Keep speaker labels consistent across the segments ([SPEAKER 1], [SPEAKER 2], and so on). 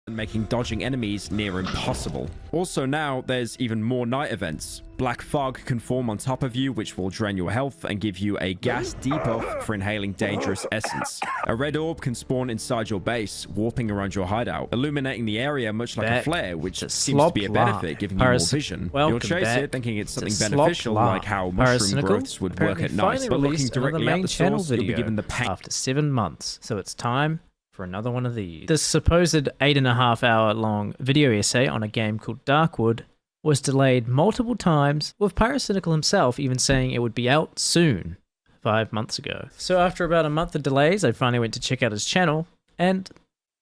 [SPEAKER 1] making dodging enemies near impossible. Also now, there's even more night events. Black fog can form on top of you, which will drain your health and give you a gas debuff for inhaling dangerous essence. A red orb can spawn inside your base, warping around your hideout, illuminating the area much like a flare, which seems to be a benefit, giving you more vision. You'll chase it, thinking it's something beneficial, like how mushroom growths would work at night, but looking directly at the source, you'll be given the pain.
[SPEAKER 2] After 7 months, so it's time for another one of these. This supposed 8.5 hour long video essay on a game called Darkwood was delayed multiple times, with Pyrocynical himself even saying it would be out soon, 5 months ago. So after about a month of delays, I finally went to check out his channel, and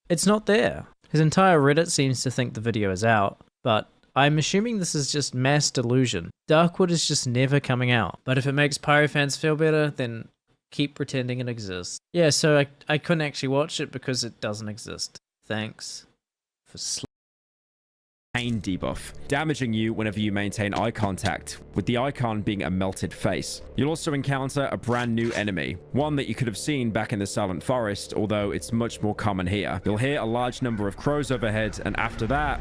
[SPEAKER 2] it's not there. His entire Reddit seems to think the video is out, but I'm assuming this is just mass delusion. Darkwood is just never coming out. But if it makes Pyro fans feel better, then keep pretending it exists. Yeah, so I couldn't actually watch it because it doesn't exist. Thanks for
[SPEAKER 1] pain debuff, damaging you whenever you maintain eye contact, with the icon being a melted face. You'll also encounter a brand new enemy, one that you could have seen back in the Silent Forest, although it's much more common here. You'll hear a large number of crows overhead, and after that,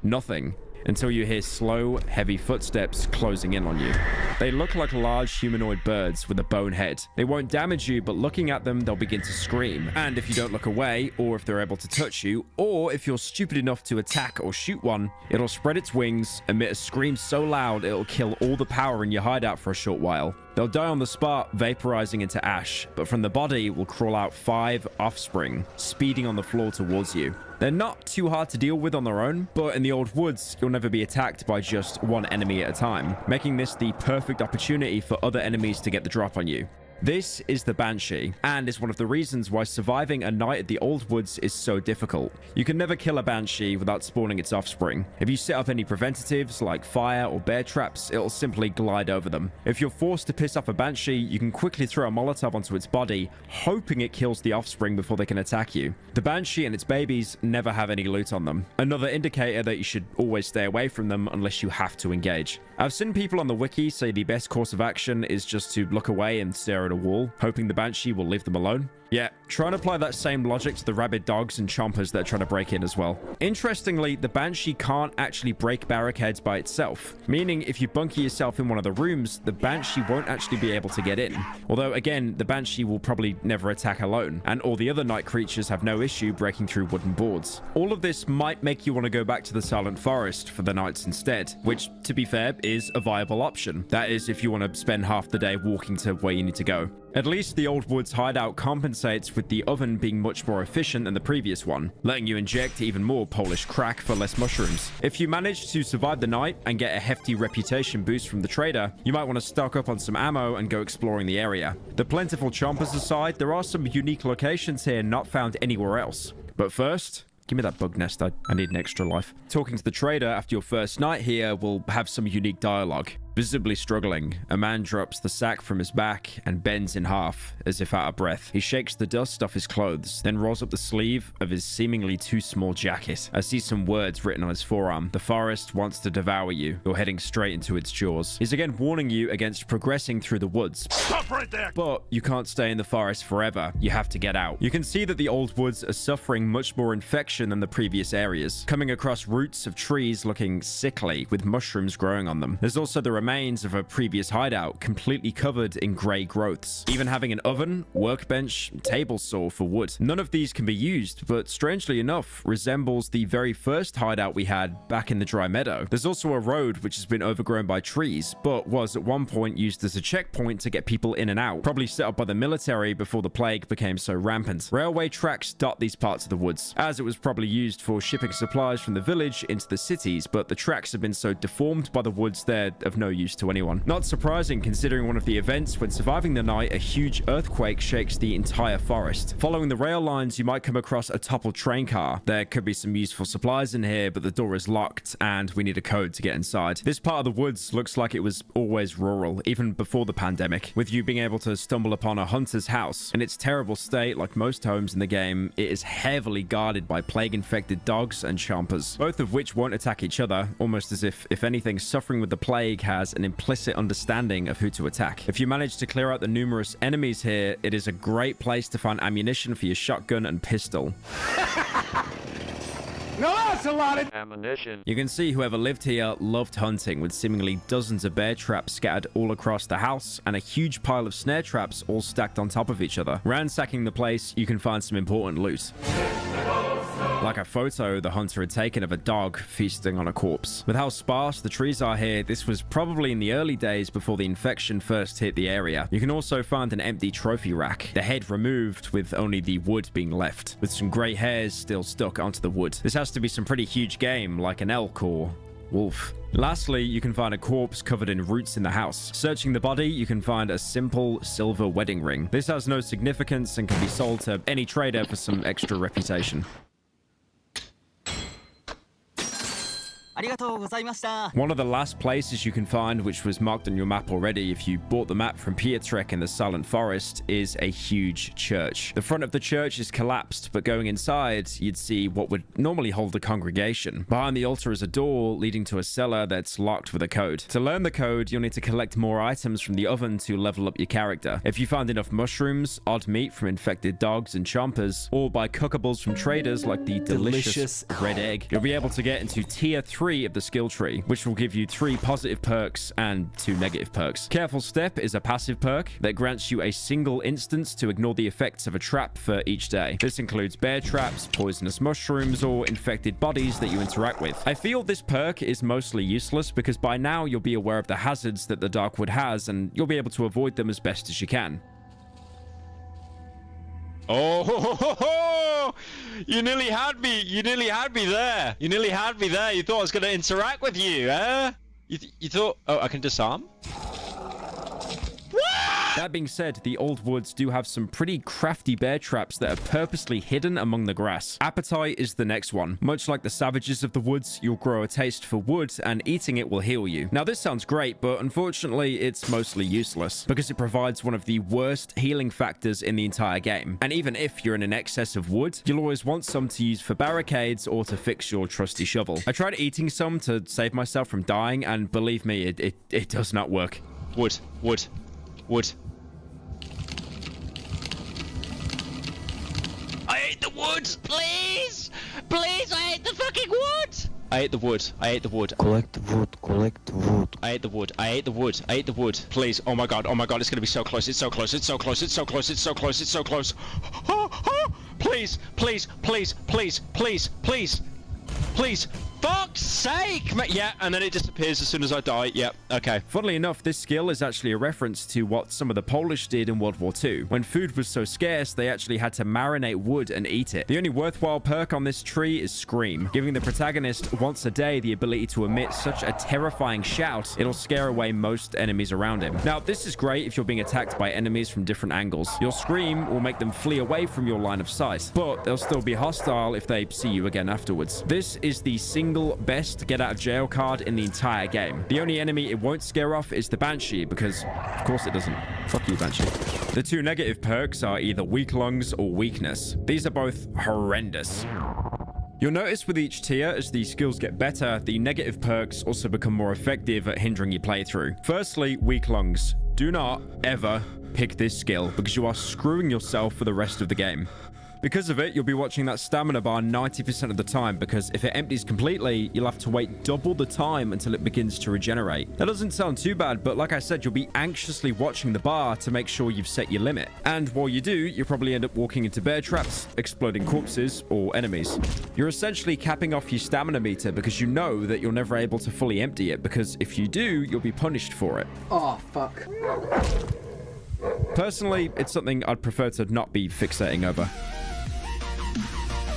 [SPEAKER 1] nothing, until you hear slow, heavy footsteps closing in on you. They look like large humanoid birds with a bone head. They won't damage you, but looking at them, they'll begin to scream. And if you don't look away, or if they're able to touch you, or if you're stupid enough to attack or shoot one, it'll spread its wings, emit a scream so loud it'll kill all the power in your hideout for a short while. They'll die on the spot, vaporizing into ash, but from the body will crawl out 5 offspring, speeding on the floor towards you. They're not too hard to deal with on their own, but in the old woods, you'll never be attacked by just one enemy at a time, making this the perfect opportunity for other enemies to get the drop on you. This is the Banshee, and is one of the reasons why surviving a night at the Old Woods is so difficult. You can never kill a Banshee without spawning its offspring. If you set up any preventatives like fire or bear traps, it'll simply glide over them. If you're forced to piss off a Banshee, you can quickly throw a Molotov onto its body, hoping it kills the offspring before they can attack you. The Banshee and its babies never have any loot on them, another indicator that you should always stay away from them unless you have to engage. I've seen people on the wiki say the best course of action is just to look away and stare at a wall, hoping the Banshee will leave them alone. Yeah, try and apply that same logic to the rabid dogs and chompers that are trying to break in as well. Interestingly, the Banshee can't actually break barricades by itself, meaning if you bunker yourself in one of the rooms, the Banshee won't actually be able to get in. Although again, the Banshee will probably never attack alone, and all the other night creatures have no issue breaking through wooden boards. All of this might make you want to go back to the Silent Forest for the nights instead, which, to be fair, is a viable option. That is, if you want to spend half the day walking to where you need to go. At least the Old Woods hideout compensates with the oven being much more efficient than the previous one, letting you inject even more Polish crack for less mushrooms. If you manage to survive the night and get a hefty reputation boost from the trader, you might want to stock up on some ammo and go exploring the area. The plentiful chompers aside, there are some unique locations here not found anywhere else. But first, give me that bug nest. I need an extra life. Talking to the trader after your first night here will have some unique dialogue. Visibly struggling, a man drops the sack from his back and bends in half, as if out of breath. He shakes the dust off his clothes, then rolls up the sleeve of his seemingly too small jacket. I see some words written on his forearm. The forest wants to devour you. You're heading straight into its jaws. He's again warning you against progressing through the woods.
[SPEAKER 3] Stop right there!
[SPEAKER 1] But you can't stay in the forest forever. You have to get out. You can see that the Old Woods are suffering much more infection than the previous areas, coming across roots of trees looking sickly, with mushrooms growing on them. There's also the remains of a previous hideout, completely covered in grey growths, even having an oven, workbench, table saw for wood. None of these can be used, but strangely enough, resembles the very first hideout we had back in the dry meadow. There's also a road which has been overgrown by trees, but was at one point used as a checkpoint to get people in and out, probably set up by the military before the plague became so rampant. Railway tracks dot these parts of the woods, as it was probably used for shipping supplies from the village into the cities, but the tracks have been so deformed by the woods they're of no use to anyone. Not surprising, considering one of the events when surviving the night, a huge earthquake shakes the entire forest. Following the rail lines, you might come across a toppled train car. There could be some useful supplies in here, but the door is locked and we need a code to get inside. This part of the woods looks like it was always rural, even before the pandemic, with you being able to stumble upon a hunter's house. In its terrible state, like most homes in the game, it is heavily guarded by plague-infected dogs and chompers, both of which won't attack each other, almost as if anything suffering with the plague has an implicit understanding of who to attack. If you manage to clear out the numerous enemies here, it is a great place to find ammunition for your shotgun and pistol.
[SPEAKER 3] Now that's a lot of
[SPEAKER 4] ammunition.
[SPEAKER 1] You can see whoever lived here loved hunting, with seemingly dozens of bear traps scattered all across the house and a huge pile of snare traps all stacked on top of each other. Ransacking the place, you can find some important loot. Like a photo the hunter had taken of a dog feasting on a corpse. With how sparse the trees are here, this was probably in the early days before the infection first hit the area. You can also find an empty trophy rack, the head removed with only the wood being left, with some grey hairs still stuck onto the wood. This has to be some pretty huge game, like an elk or wolf. Lastly, you can find a corpse covered in roots in the house. Searching the body, you can find a simple silver wedding ring. This has no significance and can be sold to any trader for some extra reputation. One of the last places you can find, which was marked on your map already if you bought the map from Pietrek in the Silent Forest, is a huge church. The front of the church is collapsed, but going inside, you'd see what would normally hold a congregation. Behind the altar is a door leading to a cellar that's locked with a code. To learn the code, you'll need to collect more items from the oven to level up your character. If you find enough mushrooms, odd meat from infected dogs and chompers, or buy cookables from traders like the delicious red egg, you'll be able to get into tier 3 of the skill tree, which will give you 3 positive perks and 2 negative perks. Careful Step is a passive perk that grants you a single instance to ignore the effects of a trap for each day. This includes bear traps, poisonous mushrooms, or infected bodies that you interact with. I feel this perk is mostly useless because by now you'll be aware of the hazards that the Darkwood has and you'll be able to avoid them as best as you can.
[SPEAKER 4] Oh, ho, ho, ho. You nearly had me. You nearly had me there. You nearly had me there. You thought I was going to interact with you, eh? You thought... Oh, I can disarm?
[SPEAKER 1] That being said, the Old Woods do have some pretty crafty bear traps that are purposely hidden among the grass. Appetite is the next one. Much like the savages of the woods, you'll grow a taste for wood and eating it will heal you. Now this sounds great, but unfortunately it's mostly useless because it provides one of the worst healing factors in the entire game. And even if you're in an excess of wood, you'll always want some to use for barricades or to fix your trusty shovel. I tried eating some to save myself from dying and believe me, it does not work.
[SPEAKER 4] Wood, wood, wood. I ate the wood! Please! Please, I ate the fucking wood! I ate the wood. I ate the wood.
[SPEAKER 5] Collect wood, collect wood.
[SPEAKER 4] I ate the wood. I ate the wood. I ate the wood. Please. Oh my god. Oh my god. It's gonna be so close. It's so close. It's so close. It's so close. It's so close. It's so close. Please. Please. Please. Please. Please. Please. Please. Fuck's sake! Yeah, and then it disappears as soon as I die. Yep, okay.
[SPEAKER 1] Funnily enough, this skill is actually a reference to what some of the Polish did in World War II. When food was so scarce, they actually had to marinate wood and eat it. The only worthwhile perk on this tree is Scream, giving the protagonist once a day the ability to emit such a terrifying shout, it'll scare away most enemies around him. Now, this is great if you're being attacked by enemies from different angles. Your Scream will make them flee away from your line of sight, but they'll still be hostile if they see you again afterwards. This is the single best get out of jail card in the entire game. The only enemy it won't scare off is the Banshee, because of course it doesn't. Fuck you, Banshee. The 2 negative perks are either Weak Lungs or Weakness. These are both horrendous. You'll notice with each tier, as the skills get better, the negative perks also become more effective at hindering your playthrough. Firstly, Weak Lungs. Do not ever pick this skill, because you are screwing yourself for the rest of the game. Because of it, you'll be watching that stamina bar 90% of the time, because if it empties completely, you'll have to wait double the time until it begins to regenerate. That doesn't sound too bad, but like I said, you'll be anxiously watching the bar to make sure you've set your limit. And while you do, you'll probably end up walking into bear traps, exploding corpses, or enemies. You're essentially capping off your stamina meter because you know that you're never able to fully empty it, because if you do, you'll be punished for it.
[SPEAKER 3] Oh, fuck.
[SPEAKER 1] Personally, it's something I'd prefer to not be fixating over.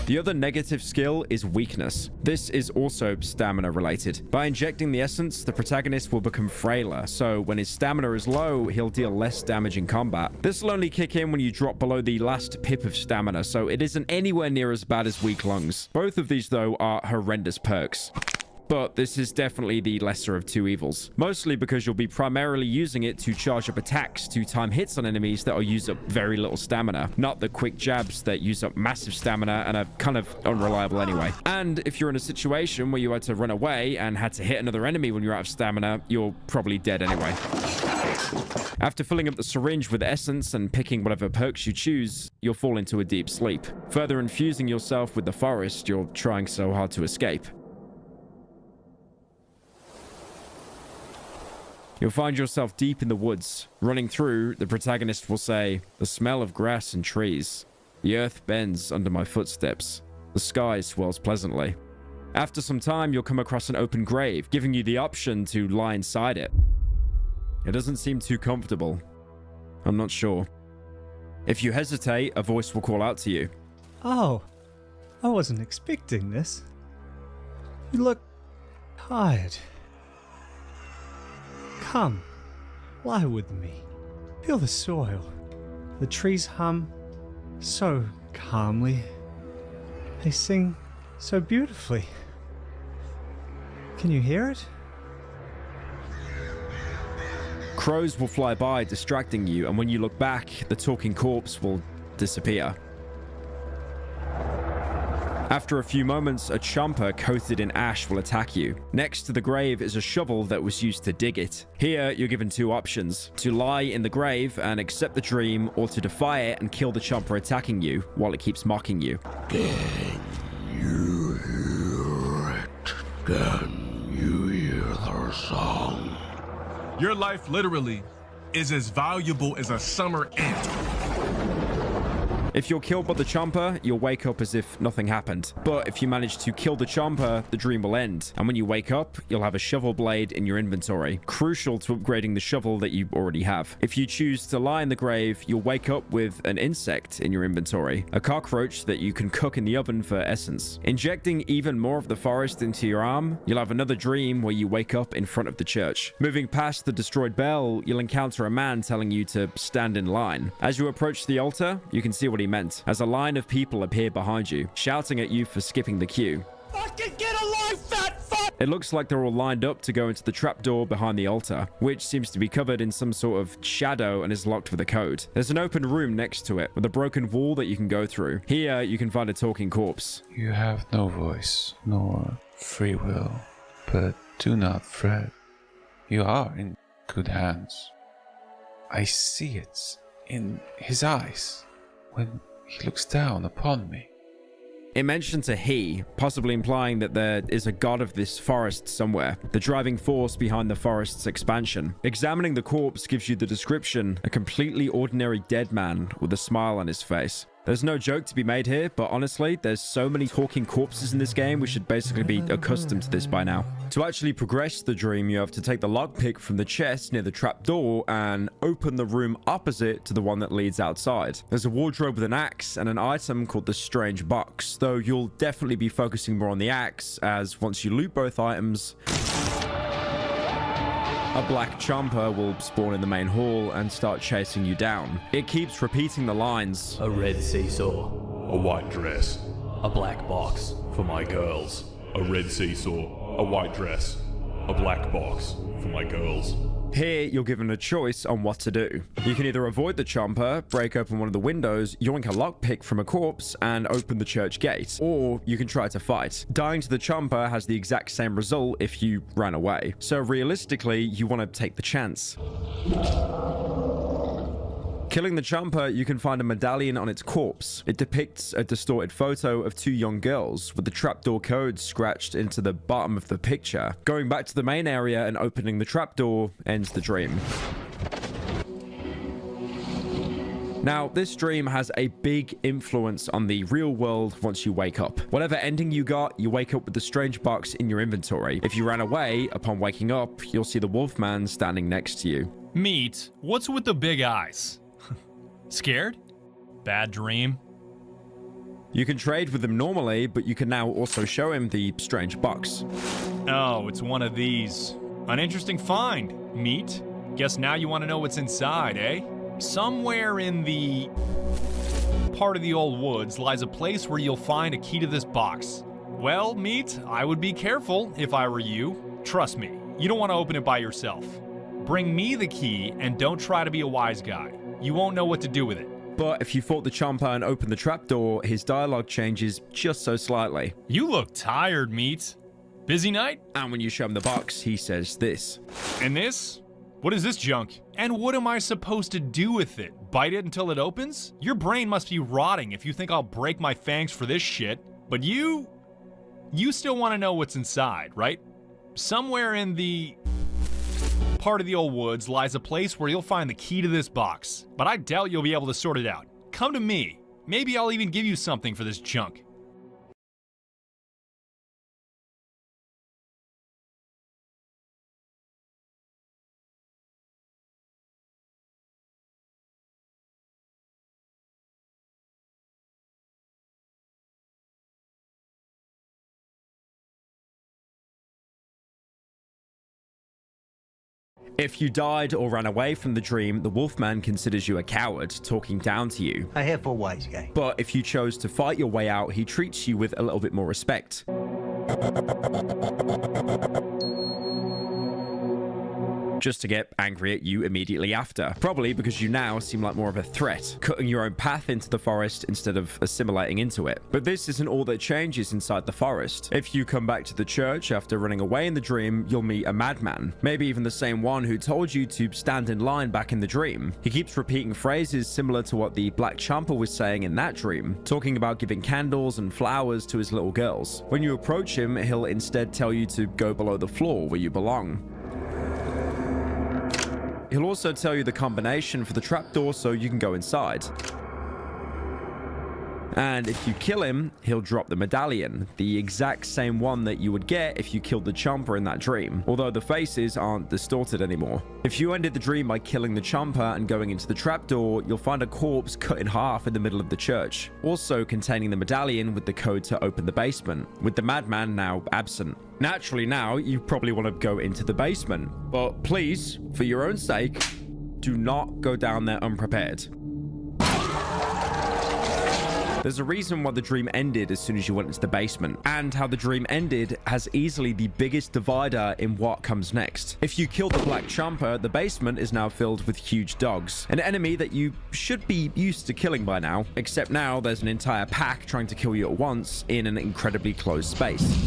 [SPEAKER 1] The other negative skill is Weakness. This is also stamina related. By injecting the essence, the protagonist will become frailer, so when his stamina is low, he'll deal less damage in combat. This will only kick in when you drop below the last pip of stamina, so it isn't anywhere near as bad as Weak Lungs. Both of these, though, are horrendous perks. But this is definitely the lesser of 2 evils. Mostly because you'll be primarily using it to charge up attacks to time hits on enemies that will use up very little stamina, not the quick jabs that use up massive stamina and are kind of unreliable anyway. And if you're in a situation where you had to run away and had to hit another enemy when you're out of stamina, you're probably dead anyway. After filling up the syringe with essence and picking whatever perks you choose, you'll fall into a deep sleep, further infusing yourself with the forest you're trying so hard to escape. You'll find yourself deep in the woods. Running through, the protagonist will say, "The smell of grass and trees. The earth bends under my footsteps. The sky swirls pleasantly." After some time, you'll come across an open grave, giving you the option to lie inside it. It doesn't seem too comfortable. I'm not sure. If you hesitate, a voice will call out to you.
[SPEAKER 6] Oh, I wasn't expecting this. You look tired. Come, lie with me. Feel the soil. The trees hum so calmly. They sing so beautifully. Can you hear it?
[SPEAKER 1] Crows will fly by, distracting you, and when you look back, the talking corpse will disappear. After a few moments, a chomper coated in ash will attack you. Next to the grave is a shovel that was used to dig it. Here, you're given two options: to lie in the grave and accept the dream, or to defy it and kill the chomper attacking you while it keeps mocking you.
[SPEAKER 7] Can you hear it? Can you hear their song?
[SPEAKER 8] Your life literally is as valuable as a summer ant.
[SPEAKER 1] If you're killed by the chomper, you'll wake up as if nothing happened. But if you manage to kill the chomper, the dream will end. And when you wake up, you'll have a shovel blade in your inventory, crucial to upgrading the shovel that you already have. If you choose to lie in the grave, you'll wake up with an insect in your inventory, a cockroach that you can cook in the oven for essence. Injecting even more of the forest into your arm, you'll have another dream where you wake up in front of the church. Moving past the destroyed bell, you'll encounter a man telling you to stand in line. As you approach the altar, you can see what he meant, as a line of people appear behind you, shouting at you for skipping the queue.
[SPEAKER 3] Fucking get alive, fat fuck!
[SPEAKER 1] It looks like they're all lined up to go into the trapdoor behind the altar, which seems to be covered in some sort of shadow and is locked with a code. There's an open room next to it, with a broken wall that you can go through. Here, you can find a talking corpse.
[SPEAKER 5] You have no voice, nor free will, but do not fret. You are in good hands. I see it in his eyes when he looks down upon me.
[SPEAKER 1] It mentions a he, possibly implying that there is a god of this forest somewhere, the driving force behind the forest's expansion. Examining the corpse gives you the description: a completely ordinary dead man with a smile on his face. There's no joke to be made here, but honestly, there's so many talking corpses in this game, we should basically be accustomed to this by now. To actually progress the dream, you have to take the lockpick from the chest near the trapdoor and open the room opposite to the one that leads outside. There's a wardrobe with an axe and an item called the Strange Box, though you'll definitely be focusing more on the axe, as once you loot both items, a black chomper will spawn in the main hall and start chasing you down. It keeps repeating the lines:
[SPEAKER 9] a red seesaw,
[SPEAKER 8] A white dress.
[SPEAKER 9] a black box for my girls.
[SPEAKER 8] A red seesaw. A white dress. A black box for my girls.
[SPEAKER 1] Here, you're given a choice on what to do. You can either avoid the chomper, break open one of the windows, yoink a lockpick from a corpse, and open the church gate. Or you can try to fight. Dying to the chomper has the exact same result if you ran away. So realistically, you want to take the chance. Killing the chomper, you can find a medallion on its corpse. It depicts a distorted photo of two young girls with the trapdoor code scratched into the bottom of the picture. Going back to the main area and opening the trapdoor ends the dream. Now, this dream has a big influence on the real world once you wake up. Whatever ending you got, you wake up with the strange box in your inventory. If you ran away, upon waking up, you'll see the Wolfman standing next to you.
[SPEAKER 10] Meat, what's with the big eyes? Scared? Bad dream?
[SPEAKER 1] You can trade with him normally, but you can now also show him the strange box.
[SPEAKER 10] Oh, it's one of these. An interesting find, Meat. Guess now you want to know what's inside, eh? Somewhere in the part of the old woods lies a place where you'll find a key to this box. Well, Meat, I would be careful if I were you. Trust me, you don't want to open it by yourself. Bring me the key and don't try to be a wise guy. You won't know what to do with it.
[SPEAKER 1] But if you fought the chomper and opened the trapdoor, his dialogue changes just so slightly.
[SPEAKER 10] You look tired, Meat. Busy night?
[SPEAKER 1] And when you show him the box, he says this.
[SPEAKER 10] And this? What is this junk? And what am I supposed to do with it? Bite it until it opens? Your brain must be rotting if you think I'll break my fangs for this shit. But you still want to know what's inside, right? Somewhere in the part of the old woods lies a place where you'll find the key to this box. But I doubt you'll be able to sort it out. Come to me. Maybe I'll even give you something for this junk.
[SPEAKER 1] If you died or ran away from the dream, the Wolfman considers you a coward, talking down to you.
[SPEAKER 3] I have 4 wise guy.
[SPEAKER 1] But if you chose to fight your way out, he treats you with a little bit more respect. Just to get angry at you immediately after. Probably because you now seem like more of a threat, cutting your own path into the forest instead of assimilating into it. But this isn't all that changes inside the forest. If you come back to the church after running away in the dream, you'll meet a madman. Maybe even the same one who told you to stand in line back in the dream. He keeps repeating phrases similar to what the Black Champa was saying in that dream, talking about giving candles and flowers to his little girls. When you approach him, he'll instead tell you to go below the floor where you belong. He'll also tell you the combination for the trapdoor so you can go inside. And if you kill him, he'll drop the medallion, the exact same one that you would get if you killed the Champa in that dream, although the faces aren't distorted anymore. If you ended the dream by killing the Champa and going into the trapdoor, you'll find a corpse cut in half in the middle of the church, also containing the medallion with the code to open the basement, with the madman now absent. Naturally now, you probably want to go into the basement, but please, for your own sake, do not go down there unprepared. There's a reason why the dream ended as soon as you went into the basement, and how the dream ended has easily the biggest divider in what comes next. If you kill the Black Champa, the basement is now filled with huge dogs, an enemy that you should be used to killing by now, except now there's an entire pack trying to kill you at once in an incredibly closed space.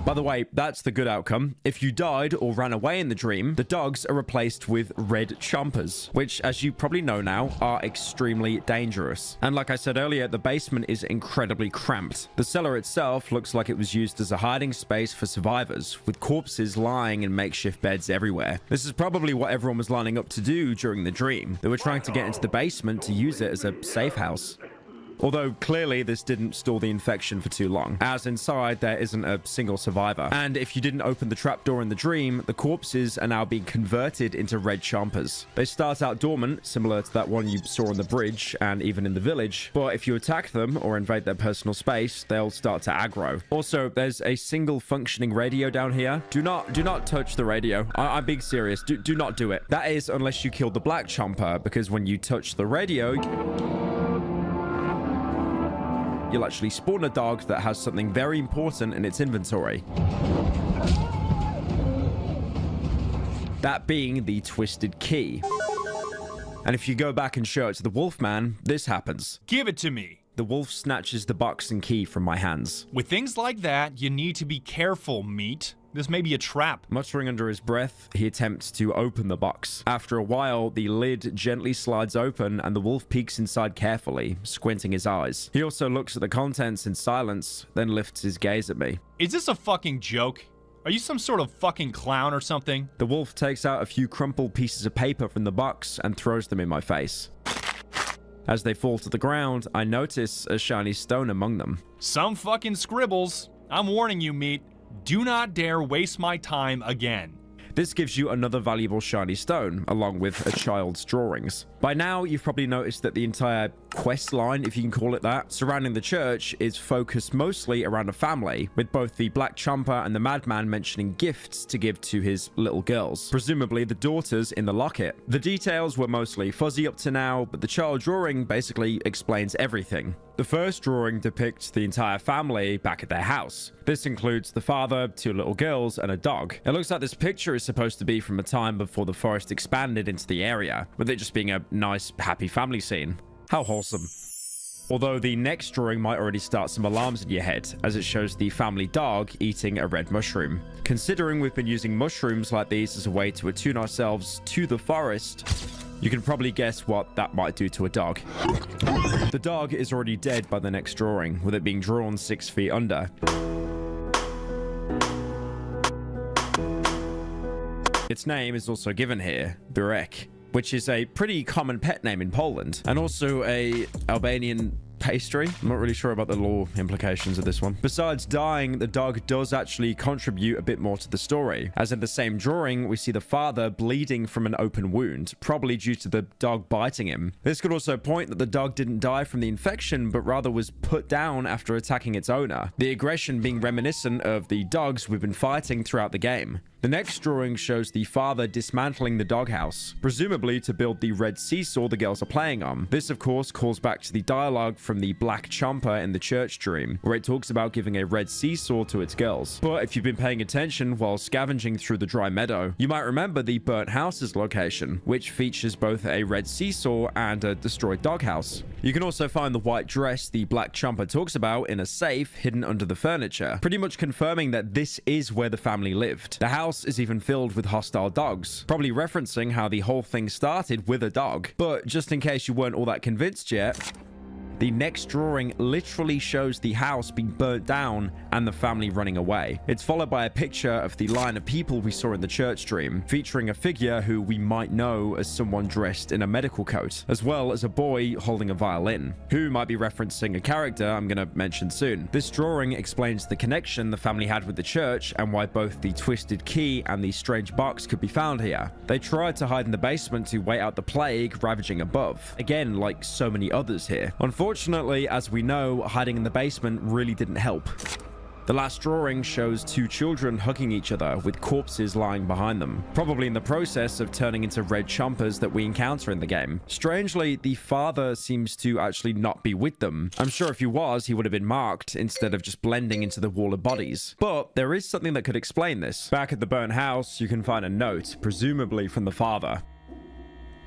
[SPEAKER 1] By the way, that's the good outcome. If you died or ran away in the dream, the dogs are replaced with red Champas, which, as you probably know now, are extremely dangerous. And like I said earlier, the basement is incredibly cramped. The cellar itself looks like it was used as a hiding space for survivors, with corpses lying in makeshift beds everywhere. This is probably what everyone was lining up to do during the dream. They were trying to get into the basement to use it as a safe house. Although clearly this didn't stall the infection for too long, as inside there isn't a single survivor. And if you didn't open the trapdoor in the dream, the corpses are now being converted into red Champas. They start out dormant, similar to that one you saw on the bridge and even in the village, but if you attack them or invade their personal space, they'll start to aggro. Also, there's a single functioning radio down here. Do not touch the radio. I'm being serious. Do not do it. That is, unless you kill the Black Champa, because when you touch the radio, you'll actually spawn a dog that has something very important in its inventory. That being the Twisted Key. And if you go back and show it to the Wolfman, this happens.
[SPEAKER 10] Give it to me.
[SPEAKER 1] The wolf snatches the box and key from my hands.
[SPEAKER 10] With things like that, you need to be careful, meat. This may be a trap.
[SPEAKER 1] Muttering under his breath, he attempts to open the box. After a while, the lid gently slides open and the wolf peeks inside carefully, squinting his eyes. He also looks at the contents in silence, then lifts his gaze at me.
[SPEAKER 10] Is this a fucking joke? Are you some sort of fucking clown or something?
[SPEAKER 1] The wolf takes out a few crumpled pieces of paper from the box and throws them in my face. As they fall to the ground, I notice a shiny stone among them.
[SPEAKER 10] Some fucking scribbles. I'm warning you, meat. Do not dare waste my time again.
[SPEAKER 1] This gives you another valuable shiny stone, along with a child's drawings. By now, you've probably noticed that the entire quest line, if you can call it that, surrounding the church is focused mostly around a family, with both the Black Champa and the Madman mentioning gifts to give to his little girls, presumably the daughters in the locket. The details were mostly fuzzy up to now, but the child drawing basically explains everything. The first drawing depicts the entire family back at their house. This includes the father, 2 little girls, and a dog. It looks like this picture is supposed to be from a time before the forest expanded into the area, with it just being a nice, happy family scene. How wholesome. Although the next drawing might already start some alarms in your head, as it shows the family dog eating a red mushroom. Considering we've been using mushrooms like these as a way to attune ourselves to the forest, you can probably guess what that might do to a dog. The dog is already dead by the next drawing, with it being drawn 6 feet under. Its name is also given here, Burek, which is a pretty common pet name in Poland, and also a Albanian pastry. I'm not really sure about the law implications of this one. Besides dying, the dog does actually contribute a bit more to the story, as in the same drawing, we see the father bleeding from an open wound, probably due to the dog biting him. This could also point that the dog didn't die from the infection, but rather was put down after attacking its owner, the aggression being reminiscent of the dogs we've been fighting throughout the game. The next drawing shows the father dismantling the doghouse, presumably to build the red seesaw the girls are playing on. This, of course, calls back to the dialogue from the Black Chomper in the church dream, where it talks about giving a red seesaw to its girls. But if you've been paying attention while scavenging through the dry meadow, you might remember the burnt house's location, which features both a red seesaw and a destroyed doghouse. You can also find the white dress the Black Chomper talks about in a safe hidden under the furniture, pretty much confirming that this is where the family lived. The house is even filled with hostile dogs, probably referencing how the whole thing started with a dog. But just in case you weren't all that convinced yet, the next drawing literally shows the house being burnt down and the family running away. It's followed by a picture of the line of people we saw in the church dream, featuring a figure who we might know as someone dressed in a medical coat, as well as a boy holding a violin, who might be referencing a character I'm going to mention soon. This drawing explains the connection the family had with the church and why both the twisted key and the strange box could be found here. They tried to hide in the basement to wait out the plague ravaging above, again like so many others here. Unfortunately, as we know, hiding in the basement really didn't help. The last drawing shows 2 children hugging each other with corpses lying behind them, probably in the process of turning into red chompers that we encounter in the game. Strangely, the father seems to actually not be with them. I'm sure if he was, he would have been marked instead of just blending into the wall of bodies. But there is something that could explain this. Back at the burnt house, you can find a note, presumably from the father.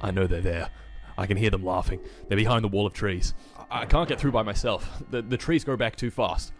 [SPEAKER 9] I know they're there. I can hear them laughing. They're behind the wall of trees. I can't get through by myself. The trees go back too fast.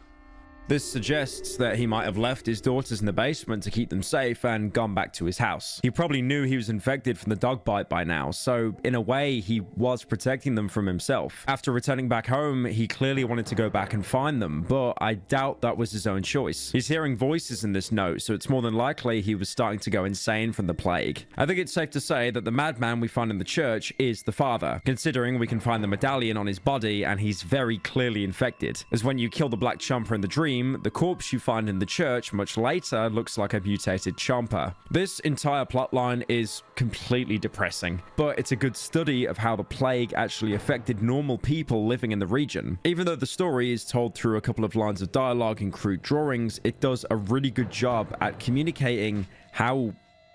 [SPEAKER 1] This suggests that he might have left his daughters in the basement to keep them safe and gone back to his house. He probably knew he was infected from the dog bite by now, so in a way, he was protecting them from himself. After returning back home, he clearly wanted to go back and find them, but I doubt that was his own choice. He's hearing voices in this note, so it's more than likely he was starting to go insane from the plague. I think it's safe to say that the madman we find in the church is the father, considering we can find the medallion on his body and he's very clearly infected. As when you kill the Black Chomper in the dream, the corpse you find in the church much later looks like a mutated chomper. This entire plotline is completely depressing, but it's a good study of how the plague actually affected normal people living in the region. Even though the story is told through a couple of lines of dialogue and crude drawings, it does a really good job at communicating how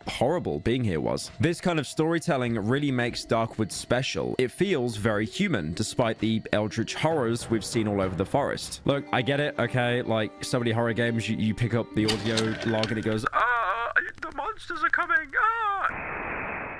[SPEAKER 1] horrible being here was. This kind of storytelling really makes Darkwood special. It feels very human, despite the eldritch horrors we've seen all over the forest. Look, I get it, okay? Like, so many horror games, you pick up the audio log and it goes, "Ah, the monsters are coming, ah!"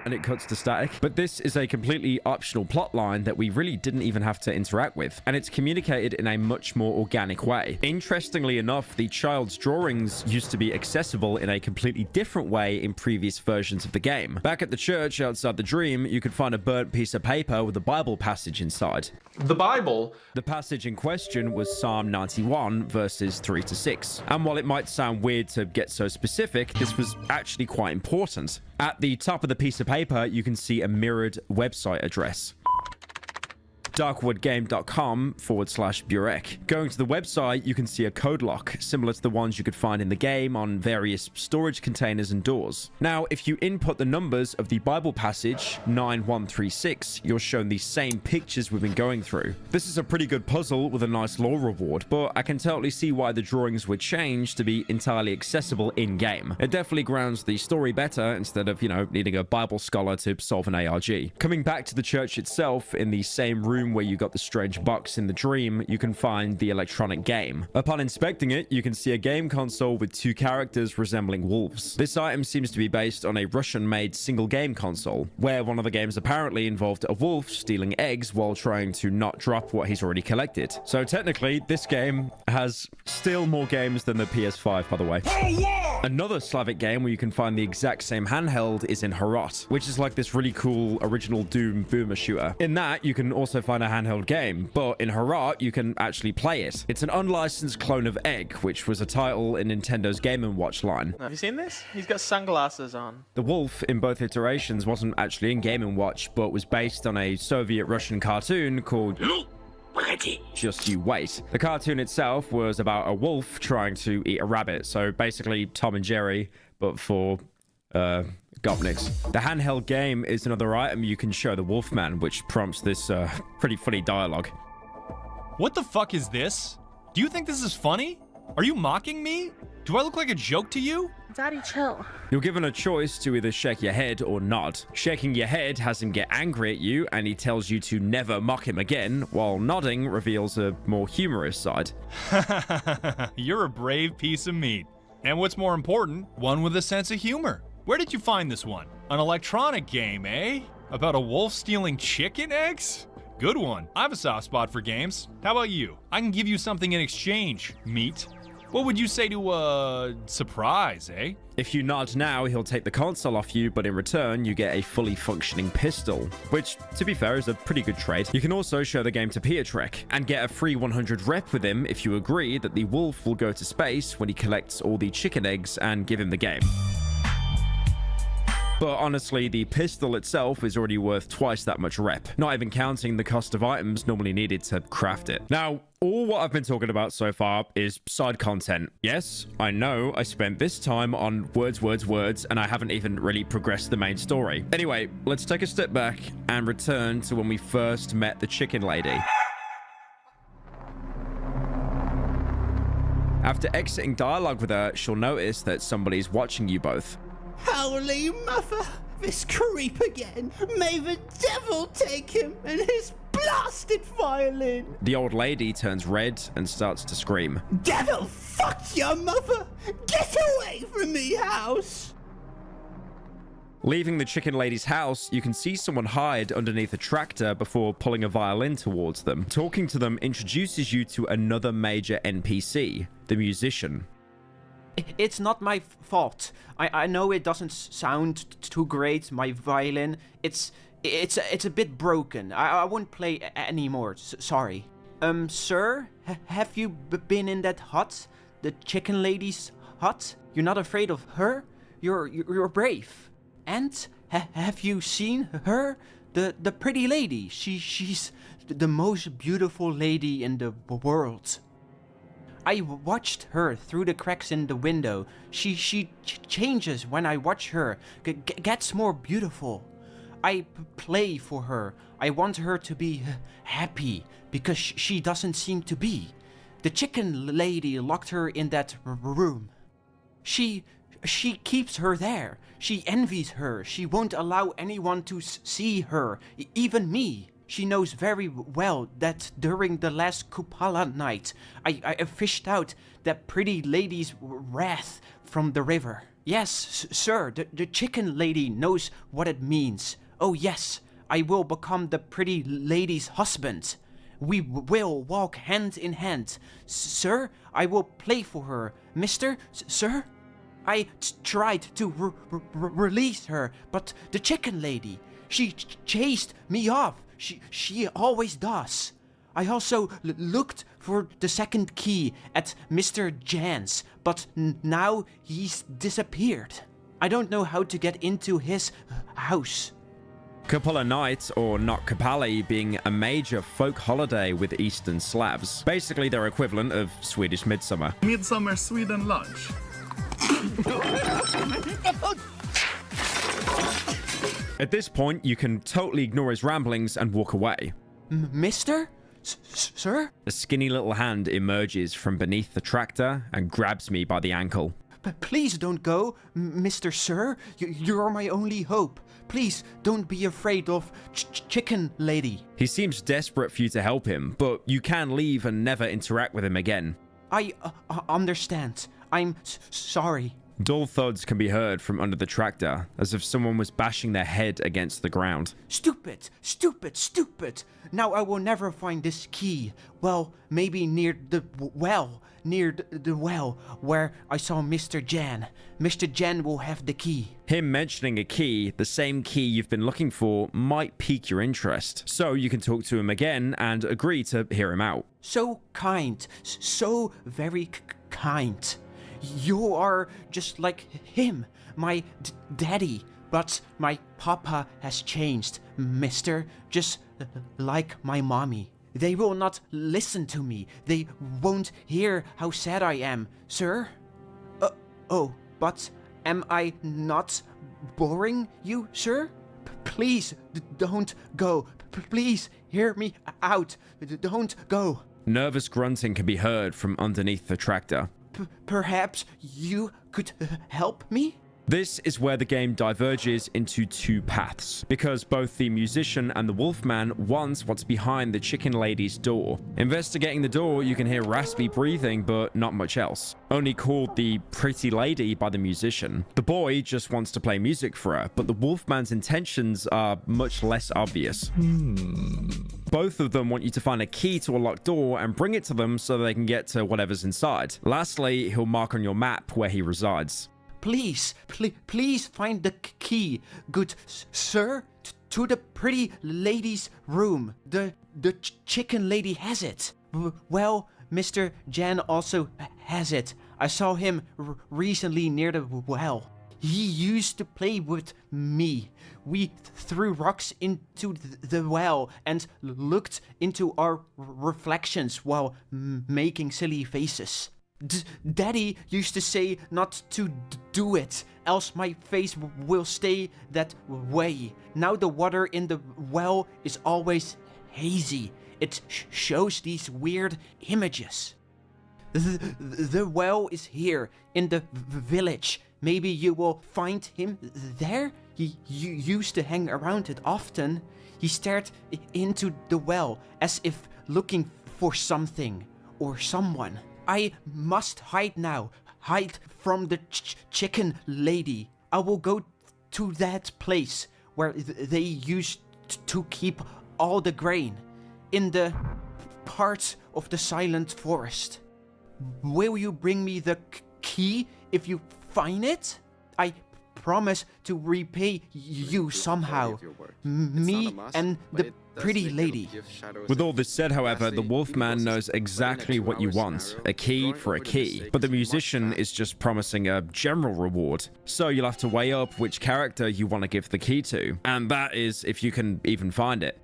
[SPEAKER 1] and it cuts to static. But this is a completely optional plotline that we really didn't even have to interact with, and it's communicated in a much more organic way. Interestingly enough, the child's drawings used to be accessible in a completely different way in previous versions of the game. Back at the church outside the dream, you could find a burnt piece of paper with a Bible passage inside.
[SPEAKER 11] The Bible?
[SPEAKER 1] The passage in question was Psalm 91, verses 3 to 6. And while it might sound weird to get so specific, this was actually quite important. At the top of the piece of paper, you can see a mirrored website address. darkwoodgame.com/Burek. Going to the website, you can see a code lock, similar to the ones you could find in the game on various storage containers and doors. Now, if you input the numbers of the Bible passage, 9136, you're shown the same pictures we've been going through. This is a pretty good puzzle with a nice lore reward, but I can totally see why the drawings were changed to be entirely accessible in-game. It definitely grounds the story better instead of, needing a Bible scholar to solve an ARG. Coming back to the church itself, in the same room room where you got the strange box in the dream, you can find the electronic game. Upon inspecting it, you can see a game console with two characters resembling wolves. This item seems to be based on a Russian-made single game console, where one of the games apparently involved a wolf stealing eggs while trying to not drop what he's already collected. So technically, this game has still more games than the PS5, by the way. Another Slavic game where you can find the exact same handheld is in Herat, which is like this really cool original Doom boomer shooter. In that, you can also find a handheld game, but in Herat, you can actually play it. It's an unlicensed clone of Egg, which was a title in Nintendo's Game & Watch line.
[SPEAKER 11] Have you seen this? He's got sunglasses on.
[SPEAKER 1] The wolf in both iterations wasn't actually in Game & Watch, but was based on a Soviet-Russian cartoon called Just You Wait. The cartoon itself was about a wolf trying to eat a rabbit, so basically Tom and Jerry, but for gopniks. The handheld game is another item you can show the Wolfman, which prompts this pretty funny dialogue.
[SPEAKER 10] What the fuck is this? Do you think this is funny? Are you mocking me? Do I look like a joke to you?
[SPEAKER 12] Daddy, chill.
[SPEAKER 1] You're given a choice to either shake your head or nod. Shaking your head has him get angry at you, and he tells you to never mock him again, while nodding reveals a more humorous side.
[SPEAKER 10] You're a brave piece of meat. And what's more important, one with a sense of humor. Where did you find this one? An electronic game, eh? About a wolf stealing chicken eggs? Good one. I have a soft spot for games. How about you? I can give you something in exchange, meat. What would you say to a surprise, eh?
[SPEAKER 1] If you nod now, he'll take the console off you, but in return, you get a fully functioning pistol, which, to be fair, is a pretty good trade. You can also show the game to Piotrek and get a free 100 rep with him if you agree that the wolf will go to space when he collects all the chicken eggs and give him the game. But honestly, the pistol itself is already worth twice that much rep, not even counting the cost of items normally needed to craft it. Now, all what I've been talking about so far is side content. Yes, I know I spent this time on words, and I haven't even really progressed the main story. Anyway, let's take a step back and return to when we first met the chicken lady. After exiting dialogue with her, she'll notice that somebody's watching you both.
[SPEAKER 3] Holy mother! This creep again! May the devil take him and his blasted violin!
[SPEAKER 1] The old lady turns red and starts to scream.
[SPEAKER 3] Devil, fuck your mother! Get away from me house!
[SPEAKER 1] Leaving the chicken lady's house, you can see someone hide underneath a tractor before pulling a violin towards them. Talking to them introduces you to another major NPC, the musician.
[SPEAKER 13] It's not my fault. I know it doesn't sound too great, my violin. It's a bit broken. I won't play anymore. Sorry. Sir, have you been in that hut? The chicken lady's hut? You're not afraid of her? You're brave. And have you seen her? The pretty lady. She's the most beautiful lady in the world. I watched her through the cracks in the window. She changes when I watch her, gets more beautiful. I play for her. I want her to be happy, because she doesn't seem to be. The chicken lady locked her in that room. She keeps her there. She envies her. She won't allow anyone to see her, even me. She knows very well that during the last Kupala night, I fished out that pretty lady's wrath from the river. Yes, sir, the chicken lady knows what it means. Oh yes, I will become the pretty lady's husband. We will walk hand in hand. Sir, I will play for her. Mister, sir? I tried to release her, but the chicken lady, she chased me off. She always does. I also looked for the second key at Mr. Jan's, but now he's disappeared. I don't know how to get into his house.
[SPEAKER 1] Kupala Night, or Not Kupali, being a major folk holiday with Eastern Slavs. Basically their equivalent of Swedish Midsummer.
[SPEAKER 14] Midsummer Sweden lunch.
[SPEAKER 1] At this point, you can totally ignore his ramblings and walk away.
[SPEAKER 13] Mister? Sir?
[SPEAKER 1] A skinny little hand emerges from beneath the tractor and grabs me by the ankle.
[SPEAKER 13] Please don't go, Mr. Sir. You're my only hope. Please don't be afraid of Chicken Lady.
[SPEAKER 1] He seems desperate for you to help him, but you can leave and never interact with him again.
[SPEAKER 13] I understand. I'm sorry.
[SPEAKER 1] Dull thuds can be heard from under the tractor, as if someone was bashing their head against the ground.
[SPEAKER 13] Stupid, stupid, stupid. Now I will never find this key. Well, maybe near the well. Near the well where I saw Mr. Jan. Mr. Jan will have the key.
[SPEAKER 1] Him mentioning a key, the same key you've been looking for, might pique your interest. So you can talk to him again and agree to hear him out.
[SPEAKER 13] So kind. So very kind. You are just like him, my daddy. But my papa has changed, mister. Just like my mommy. They will not listen to me. They won't hear how sad I am, sir. Oh, but am I not boring you, sir? Please don't go. Please hear me out. Don't go.
[SPEAKER 1] Nervous grunting can be heard from underneath the tractor.
[SPEAKER 13] Perhaps you could help me?
[SPEAKER 1] This is where the game diverges into two paths, because both the musician and the wolfman want what's behind the chicken lady's door. Investigating the door, you can hear raspy breathing, but not much else. Only called the pretty lady by the musician. The boy just wants to play music for her, but the wolfman's intentions are much less obvious. Both of them want you to find a key to a locked door and bring it to them so they can get to whatever's inside. Lastly, he'll mark on your map where he resides.
[SPEAKER 13] Please find the key, good sir, to the pretty lady's room. The chicken lady has it. Well, Mr. Jan also has it. I saw him recently near the well. He used to play with me. We threw rocks into the well and looked into our reflections while making silly faces. Daddy used to say not to do it, else my face will stay that way. Now the water in the well is always hazy. It shows these weird images. The well is here in the village. Maybe you will find him there? He used to hang around it often. He stared into the well as if looking for something or someone. I must hide now. Hide from the chicken lady. I will go to that place where they used to keep all the grain. In the part of the silent forest. Will you bring me the key if you find it? I promise to repay you somehow. Me and the pretty lady.
[SPEAKER 1] With all this said, however, the wolfman knows exactly what you want, a key for a key, but the musician is just promising a general reward. So you'll have to weigh up which character you want to give the key to, and that is if you can even find it.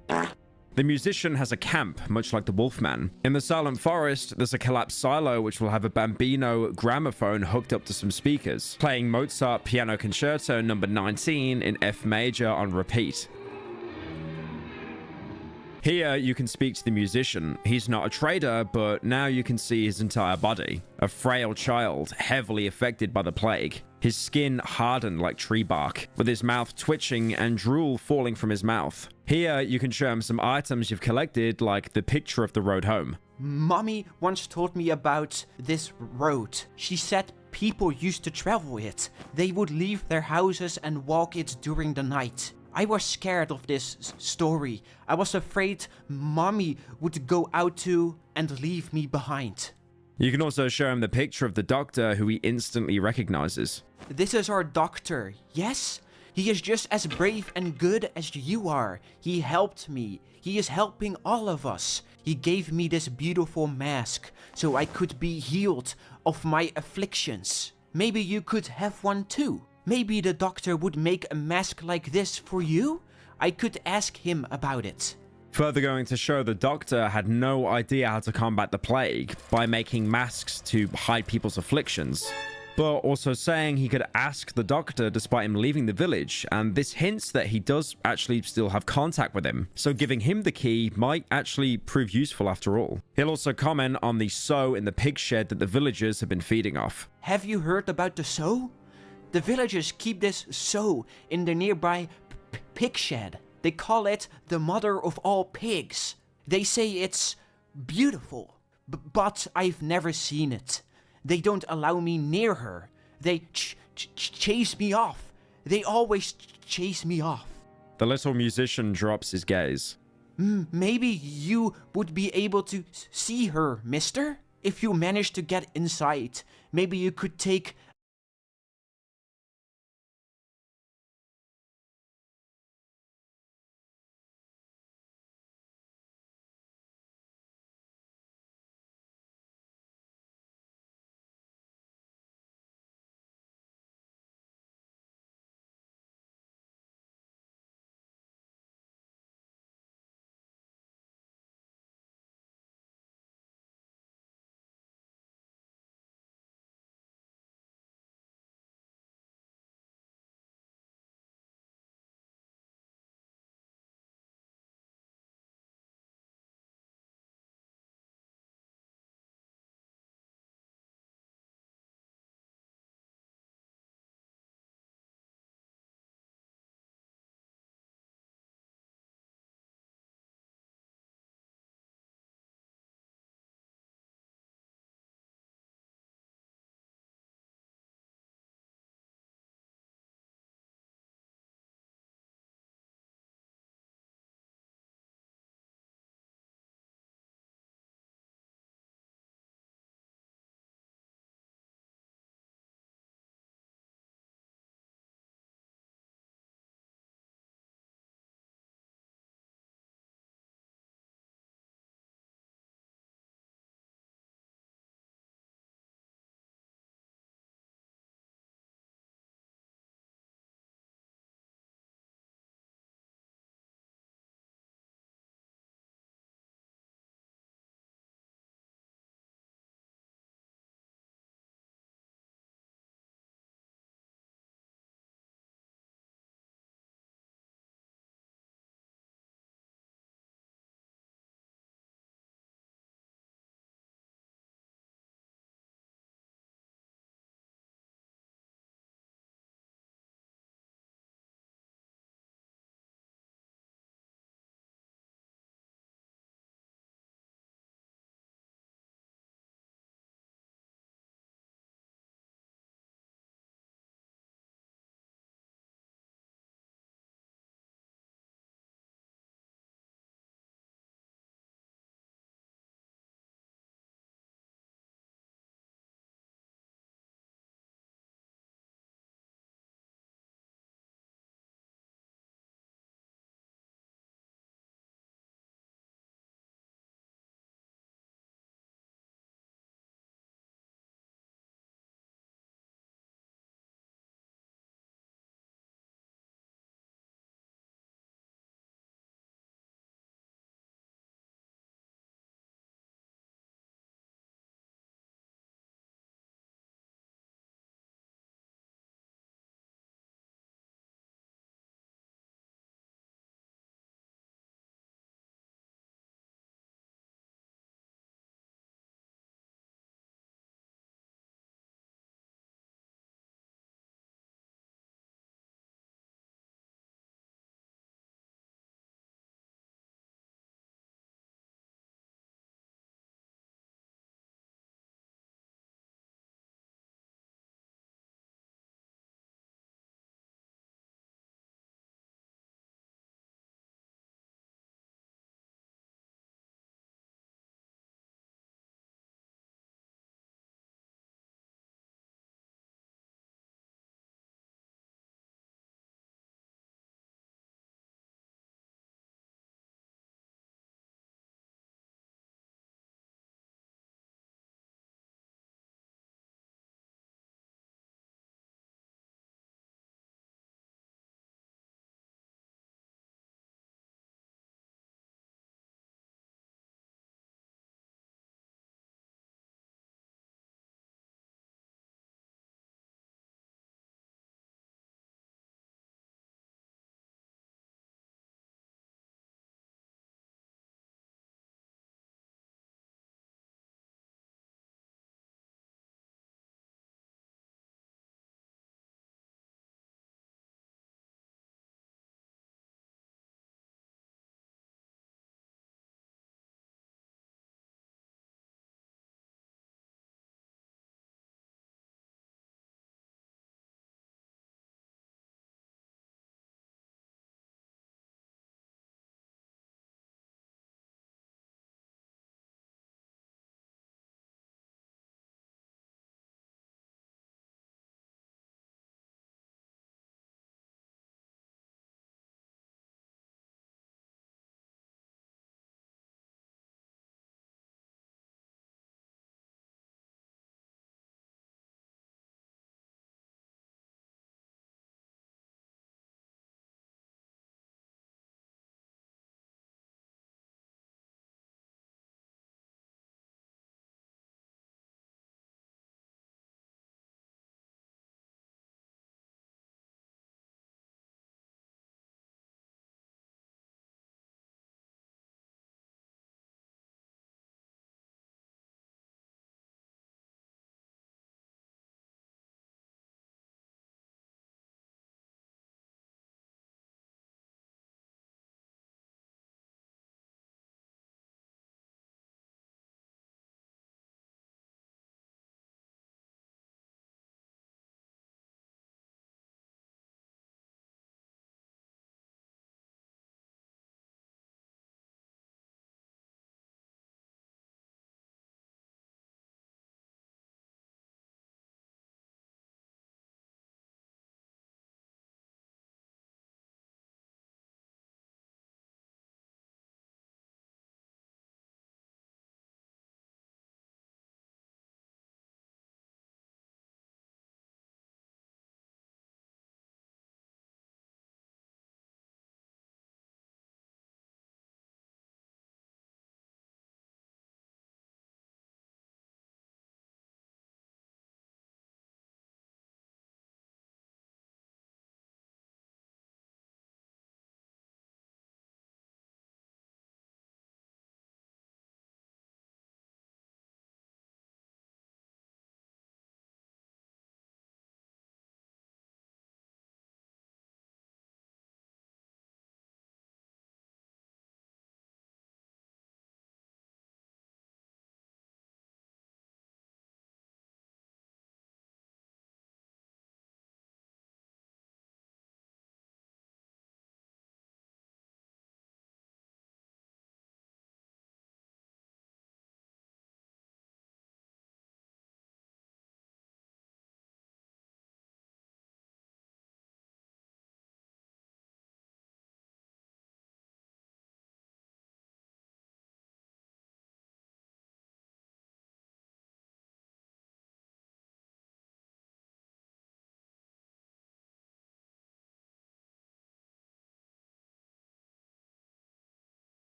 [SPEAKER 1] The musician has a camp, much like the wolfman. In the Silent Forest, there's a collapsed silo which will have a bambino gramophone hooked up to some speakers, playing Mozart Piano Concerto No. 19 in F major on repeat. Here, you can speak to the musician. He's not a trader, but now you can see his entire body. A frail child, heavily affected by the plague. His skin hardened like tree bark, with his mouth twitching and drool falling from his mouth. Here, you can show him some items you've collected, like the picture of the road home.
[SPEAKER 13] Mommy once told me about this road. She said people used to travel it. They would leave their houses and walk it during the night. I was scared of this story. I was afraid Mommy would go out too and leave me behind.
[SPEAKER 1] You can also show him the picture of the doctor, who he instantly recognizes.
[SPEAKER 13] This is our doctor, yes? He is just as brave and good as you are. He helped me. He is helping all of us. He gave me this beautiful mask so I could be healed of my afflictions. Maybe you could have one too. Maybe the doctor would make a mask like this for you? I could ask him about it.
[SPEAKER 1] Further going to show the doctor had no idea how to combat the plague by making masks to hide people's afflictions. but also saying he could ask the doctor despite him leaving the village, and this hints that he does actually still have contact with him, so giving him the key might actually prove useful after all. He'll also comment on the sow in the pig shed that the villagers have been feeding off.
[SPEAKER 13] Have you heard about the sow? The villagers keep this sow in the nearby pig shed. They call it the mother of all pigs. They say it's beautiful, but I've never seen it. They don't allow me near her. They chase me off. They always chase me off.
[SPEAKER 1] The little musician drops his gaze.
[SPEAKER 13] Maybe you would be able to see her, mister? If you manage to get inside, maybe you could take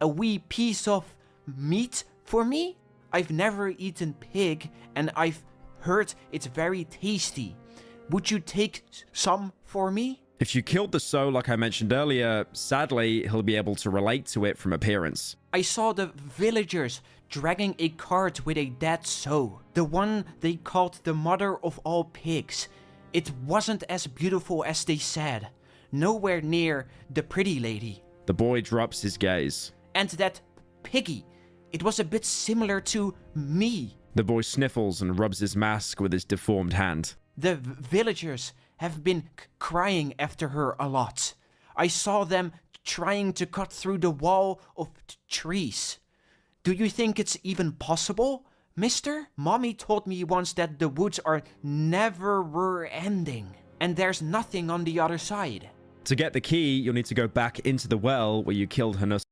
[SPEAKER 13] a wee piece of meat for me? I've never eaten pig, and I've heard it's very tasty. Would you take some for me?
[SPEAKER 1] If you killed the sow like I mentioned earlier, sadly, he'll be able to relate to it from appearance.
[SPEAKER 13] I saw the villagers dragging a cart with a dead sow, the one they called the mother of all pigs. It wasn't as beautiful as they said, nowhere near the pretty lady.
[SPEAKER 1] The boy drops his gaze.
[SPEAKER 13] And that piggy, it was a bit similar to me.
[SPEAKER 1] The boy sniffles and rubs his mask with his deformed hand.
[SPEAKER 13] The villagers have been crying after her a lot. I saw them trying to cut through the wall of trees. Do you think it's even possible, mister? Mommy told me once that the woods are never ending, and there's nothing on the other side.
[SPEAKER 1] To get the key, you'll need to go back into the well where you killed Hanus.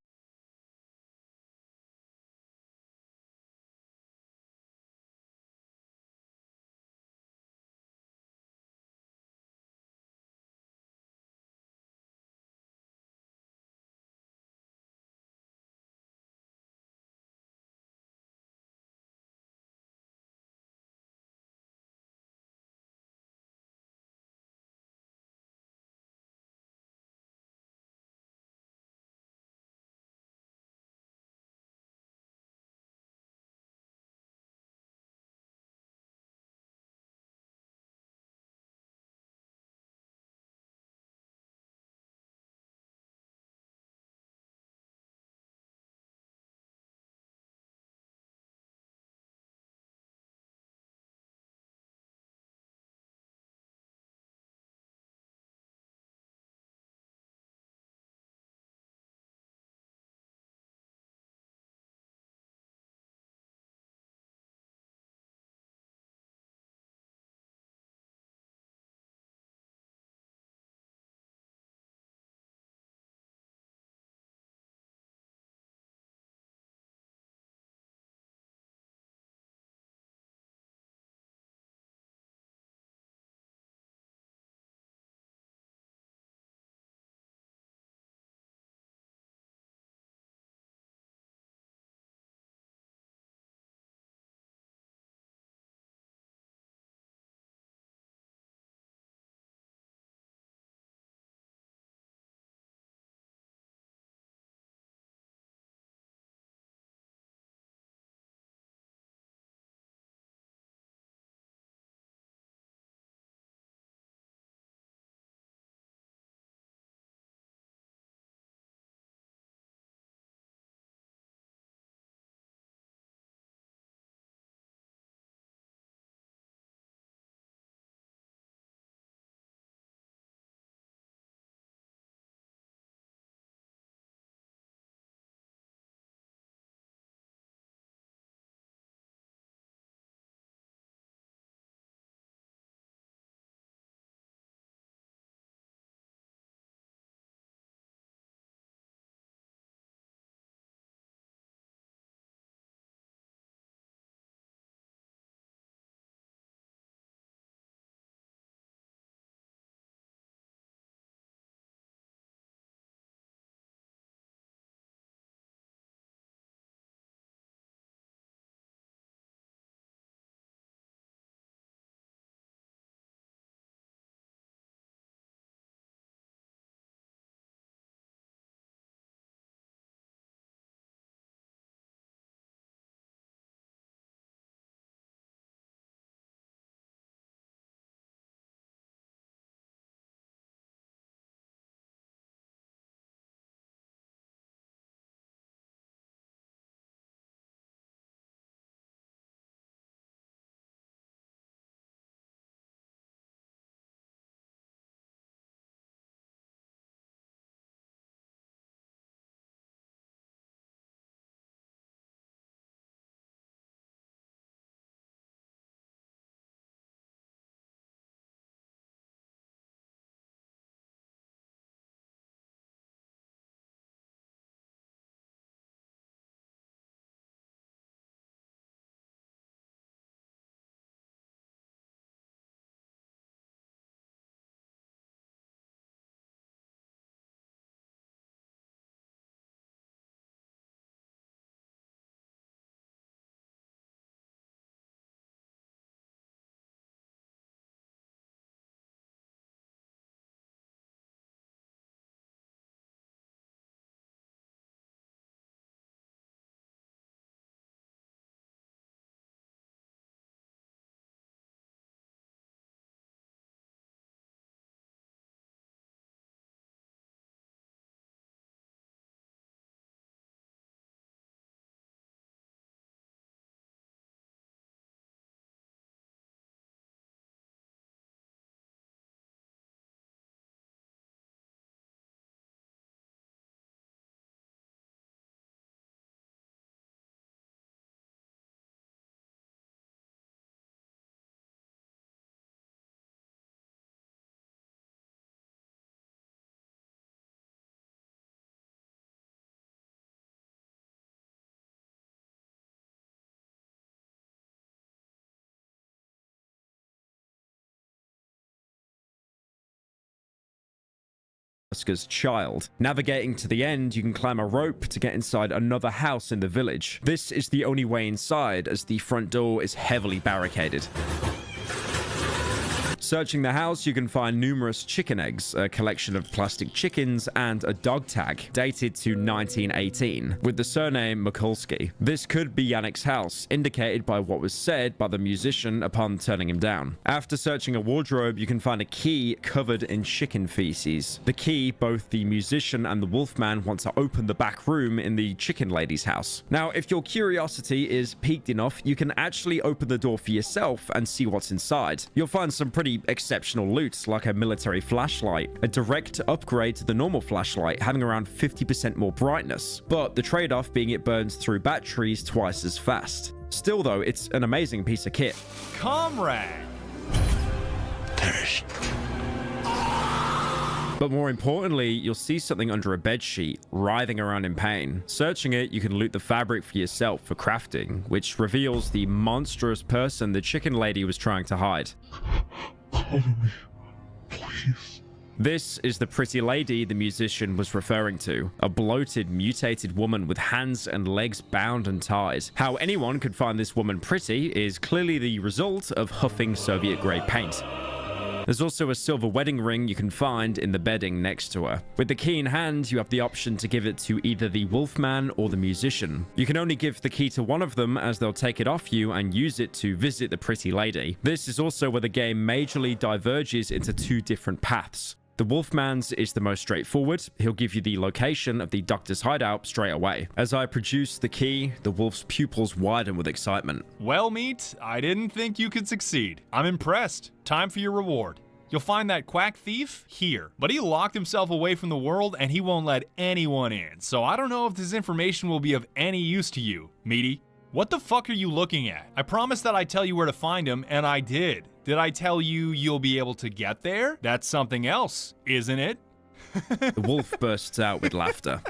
[SPEAKER 1] Oscar's child. Navigating to the end, you can climb a rope to get inside another house in the village. This is the only way inside, as the front door is heavily barricaded. Searching the house, you can find numerous chicken eggs, a collection of plastic chickens, and a dog tag dated to 1918 with the surname Mikulski. This could be Yannick's house, indicated by what was said by the musician upon turning him down. After searching a wardrobe, you can find a key covered in chicken feces. The key both the musician and the Wolfman want to open the back room in the chicken lady's house. Now, if your curiosity is piqued enough, you can actually open the door for yourself and see what's inside. You'll find some pretty exceptional loot, like a military flashlight, a direct upgrade to the normal flashlight, having around 50% more brightness, but the trade-off being it burns through batteries twice as fast. Still though, it's an amazing piece of kit.
[SPEAKER 10] Comrade!
[SPEAKER 1] But more importantly, you'll see something under a bedsheet, writhing around in pain. Searching it, you can loot the fabric for yourself for crafting, which reveals the monstrous person the chicken lady was trying to hide.
[SPEAKER 7] Please.
[SPEAKER 1] This is the pretty lady the musician was referring to, a bloated, mutated woman with hands and legs bound and tied. How anyone could find this woman pretty is clearly the result of huffing Soviet-grade paint. There's also a silver wedding ring you can find in the bedding next to her. With the key in hand, you have the option to give it to either the Wolfman or the musician. You can only give the key to one of them, as they'll take it off you and use it to visit the pretty lady. This is also where the game majorly diverges into two different paths. The Wolfman's is the most straightforward. He'll give you the location of the doctor's hideout straight away. As I produce the key, the wolf's pupils widen with excitement.
[SPEAKER 10] Well, Meat, I didn't think you could succeed. I'm impressed. Time for your reward. You'll find that quack thief here, but he locked himself away from the world and he won't let anyone in. So I don't know if this information will be of any use to you, Meaty. What the fuck are you looking at? I promised that I'd tell you where to find him, and I did. Did I tell you you'll be able to get there? That's something else, isn't it?
[SPEAKER 1] The wolf bursts out with laughter.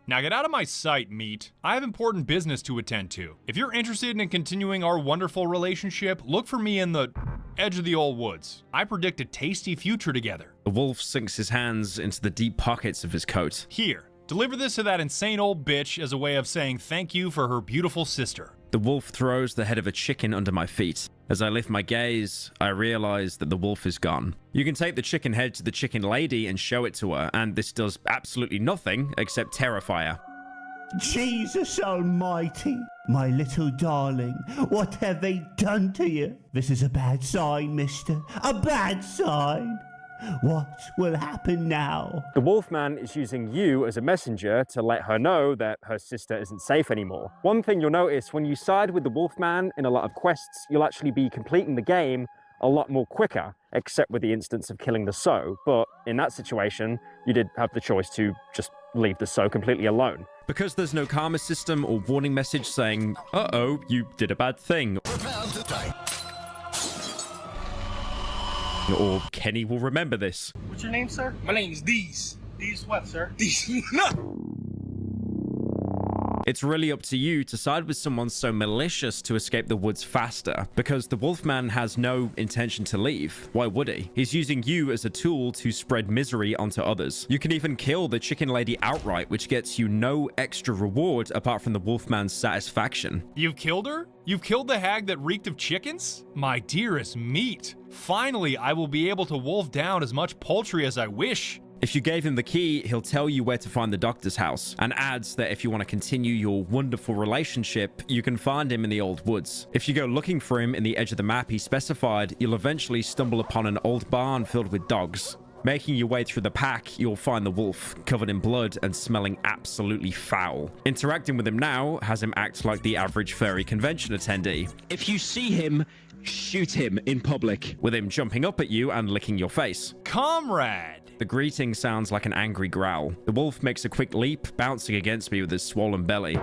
[SPEAKER 10] Now get out of my sight, Meat. I have important business to attend to. If you're interested in continuing our wonderful relationship, look for me in the edge of the old woods. I predict a tasty future together.
[SPEAKER 1] The wolf sinks his hands into the deep pockets of his coat.
[SPEAKER 10] Here, deliver this to that insane old bitch as a way of saying thank you for her beautiful sister.
[SPEAKER 1] The wolf throws the head of a chicken under my feet. As I lift my gaze, I realize that the wolf is gone. You can take the chicken head to the chicken lady and show it to her, and this does absolutely nothing except terrify her.
[SPEAKER 3] Jesus almighty, my little darling, what have they done to you? This is a bad sign, mister. A bad sign. What will happen now?
[SPEAKER 12] The Wolfman is using you as a messenger to let her know that her sister isn't safe anymore. One thing you'll notice, when you side with the Wolfman in a lot of quests, you'll actually be completing the game a lot more quicker, except with the instance of killing the Sow. But in that situation, you did have the choice to just leave the Sow completely alone.
[SPEAKER 1] Because there's no karma system or warning message saying, uh-oh, you did a bad thing. Or Kenny will remember this.
[SPEAKER 15] What's your name, sir? My name is Deez. Deez what, sir? Deez.
[SPEAKER 1] It's really up to you to side with someone so malicious to escape the woods faster, because the Wolfman has no intention to leave. Why would he? He's using you as a tool to spread misery onto others. You can even kill the chicken lady outright, which gets you no extra reward apart from the Wolfman's satisfaction.
[SPEAKER 10] You've killed her? You've killed the hag that reeked of chickens? My dearest Meat. Finally, I will be able to wolf down as much poultry as I wish.
[SPEAKER 1] If you gave him the key, he'll tell you where to find the doctor's house, and adds that if you want to continue your wonderful relationship, you can find him in the old woods. If you go looking for him in the edge of the map he specified, you'll eventually stumble upon an old barn filled with dogs. Making your way through the pack, you'll find the wolf, covered in blood and smelling absolutely foul. Interacting with him now has him act like the average furry convention attendee.
[SPEAKER 4] If you see him, shoot him in public.
[SPEAKER 1] With him jumping up at you and licking your face.
[SPEAKER 10] Comrade!
[SPEAKER 1] The greeting sounds like an angry growl. The wolf makes a quick leap, bouncing against me with his swollen belly.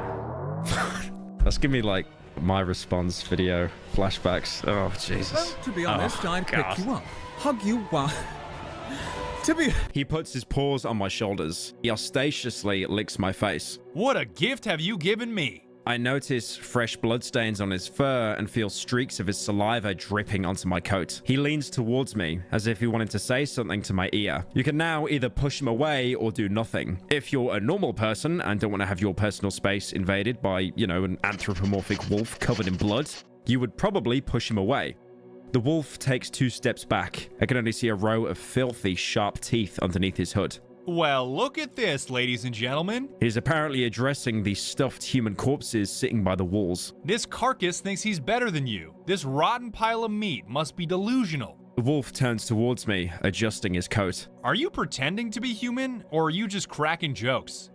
[SPEAKER 1] That's giving me like my response video flashbacks. Oh, Jesus.
[SPEAKER 16] Well, to be honest, I'd pick you up, hug you while...
[SPEAKER 1] He puts his paws on my shoulders. He ostentatiously licks my face.
[SPEAKER 10] What a gift have you given me?
[SPEAKER 1] I notice fresh bloodstains on his fur and feel streaks of his saliva dripping onto my coat. He leans towards me as if he wanted to say something to my ear. You can now either push him away or do nothing. If you're a normal person and don't want to have your personal space invaded by, you know, an anthropomorphic wolf covered in blood, you would probably push him away. The wolf takes 2 steps back. I can only see a row of filthy, sharp teeth underneath his hood.
[SPEAKER 10] Well, look at this, ladies and gentlemen.
[SPEAKER 1] He's apparently addressing the stuffed human corpses sitting by the walls.
[SPEAKER 10] This carcass thinks he's better than you. This rotten pile of meat must be delusional.
[SPEAKER 1] The wolf turns towards me, adjusting his coat.
[SPEAKER 10] Are you pretending to be human, or are you just cracking jokes?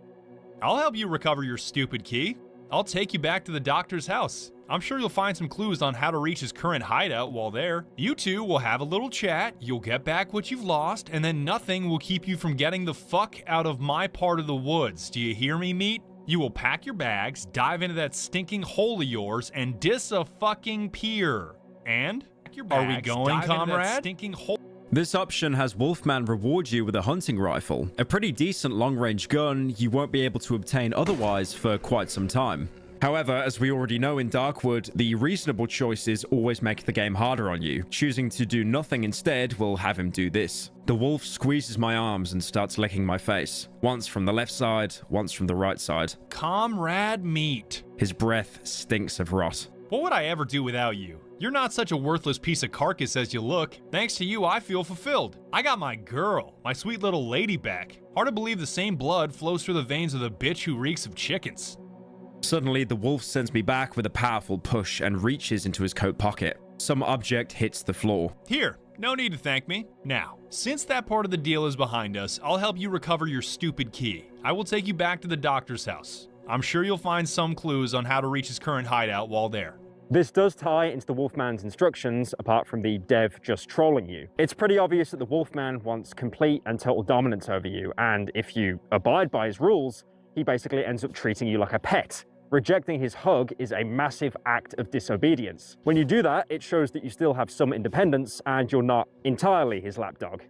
[SPEAKER 10] I'll help you recover your stupid key. I'll take you back to the doctor's house. I'm sure you'll find some clues on how to reach his current hideout while there. You two will have a little chat, you'll get back what you've lost, and then nothing will keep you from getting the fuck out of my part of the woods. Do you hear me, meat? You will pack your bags, dive into that stinking hole of yours, and dis-a-fucking-peer. And? Are we going, comrade? Stinking hole.
[SPEAKER 1] This option has Wolfman reward you with a hunting rifle, a pretty decent long-range gun you won't be able to obtain otherwise for quite some time. However, as we already know in Darkwood, the reasonable choices always make the game harder on you. Choosing to do nothing instead will have him do this. The wolf squeezes my arms and starts licking my face. Once from the left side, once from the right side.
[SPEAKER 10] Comrade meat.
[SPEAKER 1] His breath stinks of rot.
[SPEAKER 10] What would I ever do without you? You're not such a worthless piece of carcass as you look. Thanks to you, I feel fulfilled. I got my girl, my sweet little lady back. Hard to believe the same blood flows through the veins of the bitch who reeks of chickens.
[SPEAKER 1] Suddenly, the wolf sends me back with a powerful push and reaches into his coat pocket. Some object hits the floor.
[SPEAKER 10] Here, no need to thank me. Now, since that part of the deal is behind us, I'll help you recover your stupid key. I will take you back to the doctor's house. I'm sure you'll find some clues on how to reach his current hideout while there.
[SPEAKER 12] This does tie into the Wolfman's instructions, apart from the dev just trolling you. It's pretty obvious that the Wolfman wants complete and total dominance over you, and if you abide by his rules, he basically ends up treating you like a pet. Rejecting his hug is a massive act of disobedience. When you do that, it shows that you still have some independence and you're not entirely his lapdog.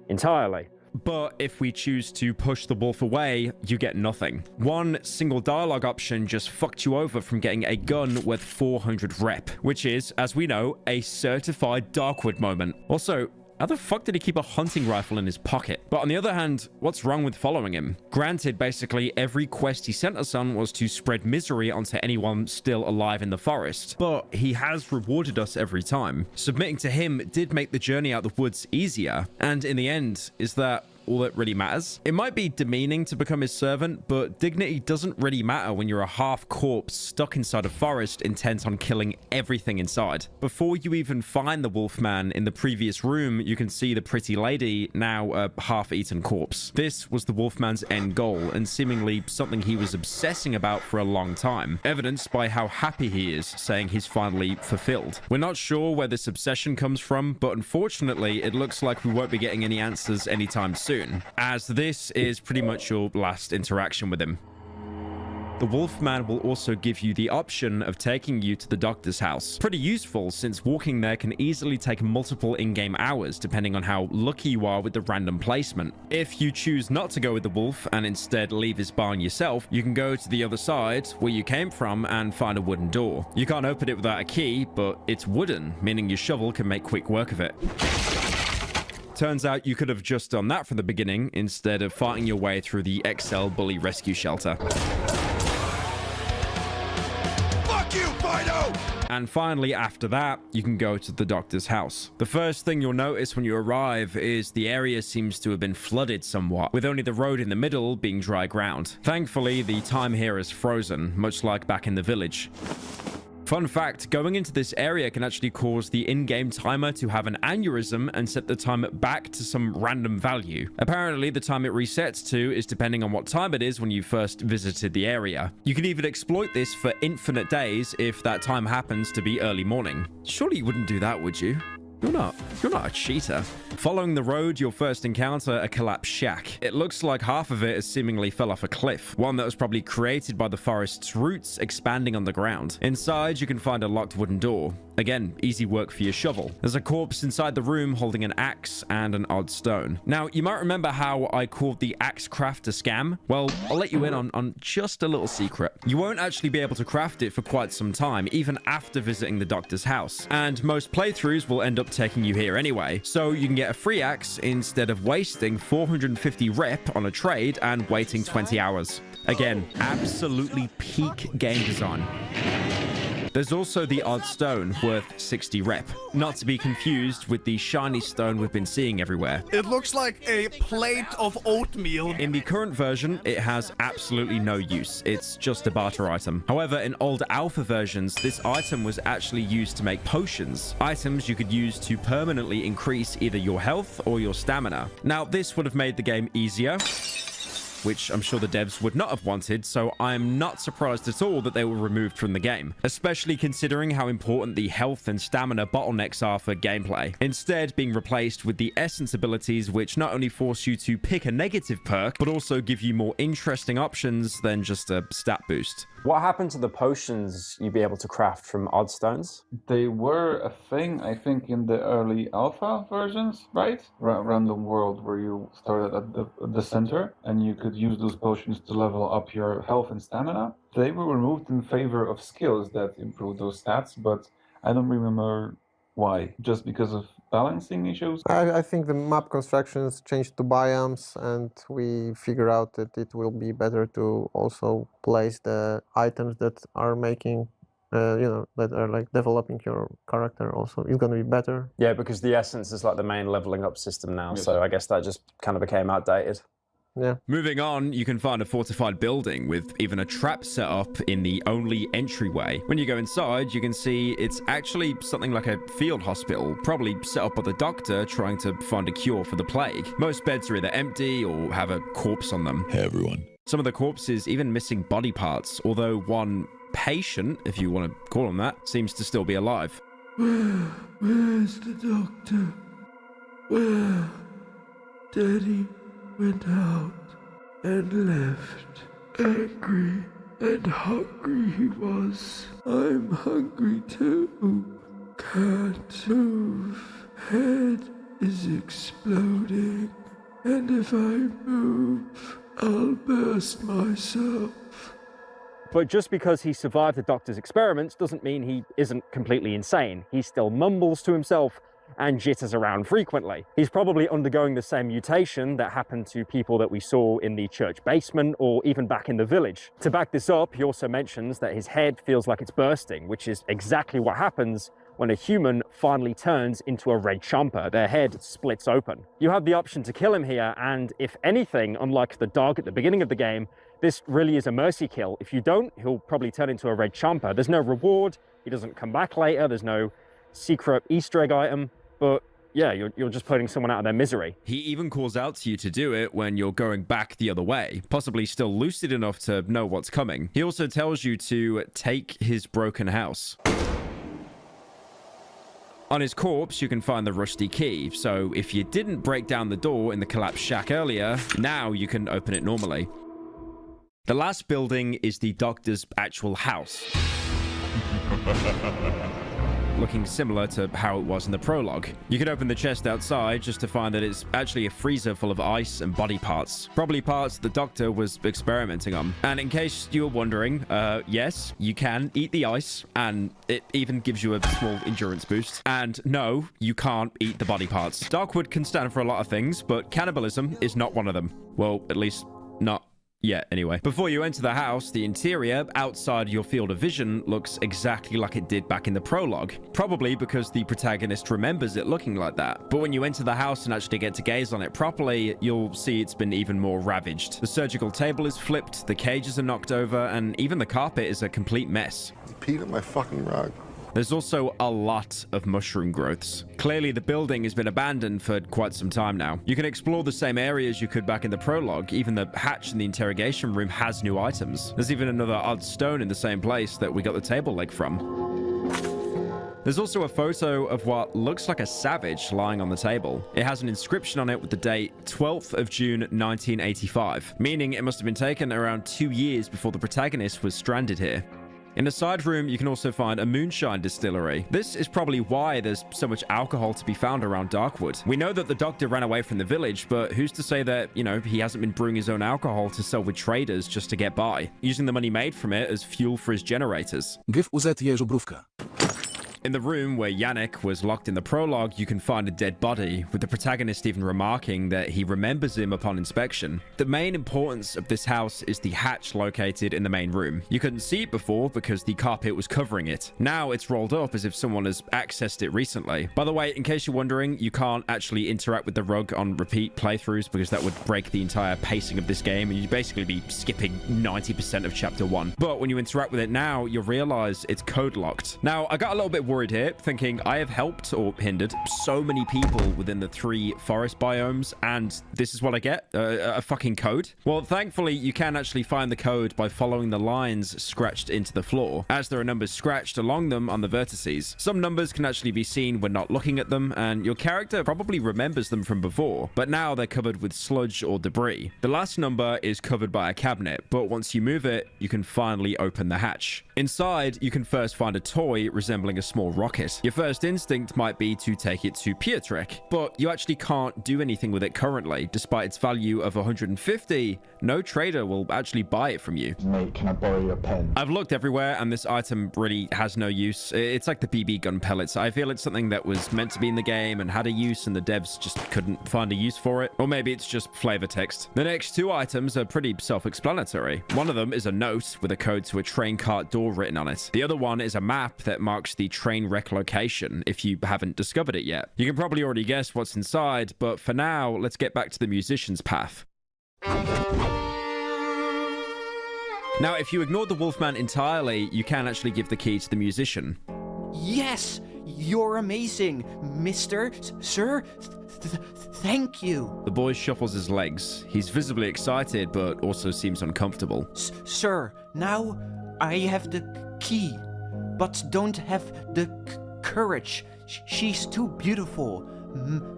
[SPEAKER 12] Entirely.
[SPEAKER 1] But if we choose to push the wolf away, you get nothing. One single dialogue option just fucked you over from getting a gun worth 400 rep, which is, as we know, a certified Darkwood moment. Also, how the fuck did he keep a hunting rifle in his pocket? But on the other hand, what's wrong with following him? Granted, basically every quest he sent us on was to spread misery onto anyone still alive in the forest. But he has rewarded us every time. Submitting to him did make the journey out the woods easier. And in the end, is that all that really matters? It might be demeaning to become his servant, but dignity doesn't really matter when you're a half corpse stuck inside a forest intent on killing everything inside. Before you even find the Wolfman in the previous room, you can see the pretty lady, now a half-eaten corpse. This was the Wolfman's end goal, and seemingly something he was obsessing about for a long time, evidenced by how happy he is, saying he's finally fulfilled. We're not sure where this obsession comes from, but unfortunately, it looks like we won't be getting any answers anytime soon, as this is pretty much your last interaction with him. The Wolfman will also give you the option of taking you to the doctor's house. Pretty useful, since walking there can easily take multiple in-game hours depending on how lucky you are with the random placement. If you choose not to go with the wolf and instead leave his barn yourself, you can go to the other side where you came from and find a wooden door. You can't open it without a key, but it's wooden, meaning your shovel can make quick work of it. Turns out you could have just done that from the beginning instead of fighting your way through the XL Bully Rescue Shelter.
[SPEAKER 7] Fuck you, Fido!
[SPEAKER 1] And finally, after that, you can go to the doctor's house. The first thing you'll notice when you arrive is the area seems to have been flooded somewhat, with only the road in the middle being dry ground. Thankfully, the time here is frozen, much like back in the village. Fun fact, going into this area can actually cause the in-game timer to have an aneurysm and set the time back to some random value. Apparently, the time it resets to is depending on what time it is when you first visited the area. You can even exploit this for infinite days if that time happens to be early morning. Surely you wouldn't do that, would you? You're not a cheater. Following the road, you'll first encounter a collapsed shack. It looks like half of it has seemingly fell off a cliff, one that was probably created by the forest's roots expanding on the ground. Inside, you can find a locked wooden door. Again, easy work for your shovel. There's a corpse inside the room holding an axe and an odd stone. Now, you might remember how I called the axe craft a scam. Well, I'll let you in on just a little secret. You won't actually be able to craft it for quite some time, even after visiting the doctor's house. And most playthroughs will end up taking you here anyway. So you can get a free axe instead of wasting 450 rep on a trade and waiting 20 hours. Again, absolutely peak game design. There's also the odd stone worth 60 rep, not to be confused with the shiny stone we've been seeing everywhere.
[SPEAKER 15] It looks like a plate of oatmeal.
[SPEAKER 1] In the current version, it has absolutely no use. It's just a barter item. However, in old alpha versions, this item was actually used to make potions, items you could use to permanently increase either your health or your stamina. Now, this would have made the game easier, which I'm sure the devs would not have wanted, so I'm not surprised at all that they were removed from the game, especially considering how important the health and stamina bottlenecks are for gameplay, instead being replaced with the essence abilities, which not only force you to pick a negative perk, but also give you more interesting options than just a stat boost.
[SPEAKER 12] What happened to the potions you'd be able to craft from odd stones?
[SPEAKER 5] They were a thing, I think, in the early alpha versions, right? Random world where you started at the center and you could use those potions to level up your health and stamina. They were removed in favor of skills that improve those stats, but I don't remember why. Just because of balancing issues?
[SPEAKER 17] I think the map constructions changed to biomes, and we figure out that it will be better to also place the items that are making, that are like developing your character also. It's going to be better.
[SPEAKER 12] Yeah, because the essence is like the main leveling up system now, so I guess that just kind of became outdated.
[SPEAKER 17] Yeah.
[SPEAKER 1] Moving on, you can find a fortified building with even a trap set up in the only entryway. When you go inside, you can see it's actually something like a field hospital, probably set up by the doctor trying to find a cure for the plague. Most beds are either empty or have a corpse on them.
[SPEAKER 8] Hey everyone.
[SPEAKER 1] Some of the corpses even missing body parts, although one patient, if you want to call him that, seems to still be alive.
[SPEAKER 18] Where's the doctor? Where? Daddy went out and left. Angry and hungry he was. I'm hungry too. Can't move. Head is exploding. And if I move, I'll burst myself.
[SPEAKER 12] But just because he survived the doctor's experiments doesn't mean he isn't completely insane. He still mumbles to himself and jitters around frequently. He's probably undergoing the same mutation that happened to people that we saw in the church basement or even back in the village. To back this up, he also mentions that his head feels like it's bursting, which is exactly what happens when a human finally turns into a red chomper. Their head splits open. You have the option to kill him here, and if anything, unlike the dog at the beginning of the game, this really is a mercy kill. If you don't, he'll probably turn into a red chomper. There's no reward, he doesn't come back later, there's no secret Easter egg item. But yeah, you're just putting someone out of their misery.
[SPEAKER 1] He even calls out to you to do it when you're going back the other way, possibly still lucid enough to know what's coming. He also tells you to take his broken house. On his corpse, you can find the rusty key, so if you didn't break down the door in the collapsed shack earlier, now you can open it normally. The last building is the doctor's actual house. Looking similar to how it was in the prologue. You can open the chest outside just to find that it's actually a freezer full of ice and body parts. Probably parts the doctor was experimenting on. And in case you were wondering, yes, you can eat the ice, and it even gives you a small endurance boost. And no, you can't eat the body parts. Darkwood can stand for a lot of things, but cannibalism is not one of them. Well, at least not yet, anyway. Before you enter the house, the interior, outside your field of vision, looks exactly like it did back in the prologue. Probably because the protagonist remembers it looking like that. But when you enter the house and actually get to gaze on it properly, you'll see it's been even more ravaged. The surgical table is flipped, the cages are knocked over, and even the carpet is a complete mess.
[SPEAKER 19] Peed on my fucking rug.
[SPEAKER 1] There's also a lot of mushroom growths. Clearly, the building has been abandoned for quite some time now. You can explore the same areas you could back in the prologue. Even the hatch in the interrogation room has new items. There's even another odd stone in the same place that we got the table leg from. There's also a photo of what looks like a savage lying on the table. It has an inscription on it with the date 12th of June 1985, meaning it must have been taken around 2 years before the protagonist was stranded here. In a side room, you can also find a moonshine distillery. This is probably why there's so much alcohol to be found around Darkwood. We know that the doctor ran away from the village, but who's to say that, you know, he hasn't been brewing his own alcohol to sell with traders just to get by, using the money made from it as fuel for his generators. In the room where Yannick was locked in the prologue, you can find a dead body, with the protagonist even remarking that he remembers him upon inspection. The main importance of this house is the hatch located in the main room. You couldn't see it before because the carpet was covering it. Now it's rolled up as if someone has accessed it recently. By the way, in case you're wondering, you can't actually interact with the rug on repeat playthroughs because that would break the entire pacing of this game and you'd basically be skipping 90% of chapter 1. But when you interact with it now, you'll realize it's code locked. Now, I got a little bit worried here, thinking I have helped or hindered so many people within the 3 forest biomes, and this is what I get, a fucking code. Well, thankfully, you can actually find the code by following the lines scratched into the floor, as there are numbers scratched along them on the vertices. Some numbers can actually be seen when not looking at them, and your character probably remembers them from before, but now they're covered with sludge or debris. The last number is covered by a cabinet, but once you move it, you can finally open the hatch. Inside, you can first find a toy resembling a small rocket. Your first instinct might be to take it to Pietrek, but you actually can't do anything with it currently. Despite its value of 150, no trader will actually buy it from you.
[SPEAKER 19] Mate, can I borrow your pen?
[SPEAKER 1] I've looked everywhere and this item really has no use. It's like the BB gun pellets. I feel it's something that was meant to be in the game and had a use and the devs just couldn't find a use for it. Or maybe it's just flavor text. The next 2 items are pretty self-explanatory. One of them is a note with a code to a train cart door written on it. The other one is a map that marks the train wreck location if you haven't discovered it yet. You can probably already guess what's inside, but for now, let's get back to the musician's path. Now, if you ignore the Wolfman entirely, you can actually give the key to the musician.
[SPEAKER 13] Yes, you're amazing, mister, sir. Thank you.
[SPEAKER 1] The boy shuffles his legs. He's visibly excited, but also seems uncomfortable.
[SPEAKER 13] Sir, now I have the key, but don't have the courage. She's too beautiful,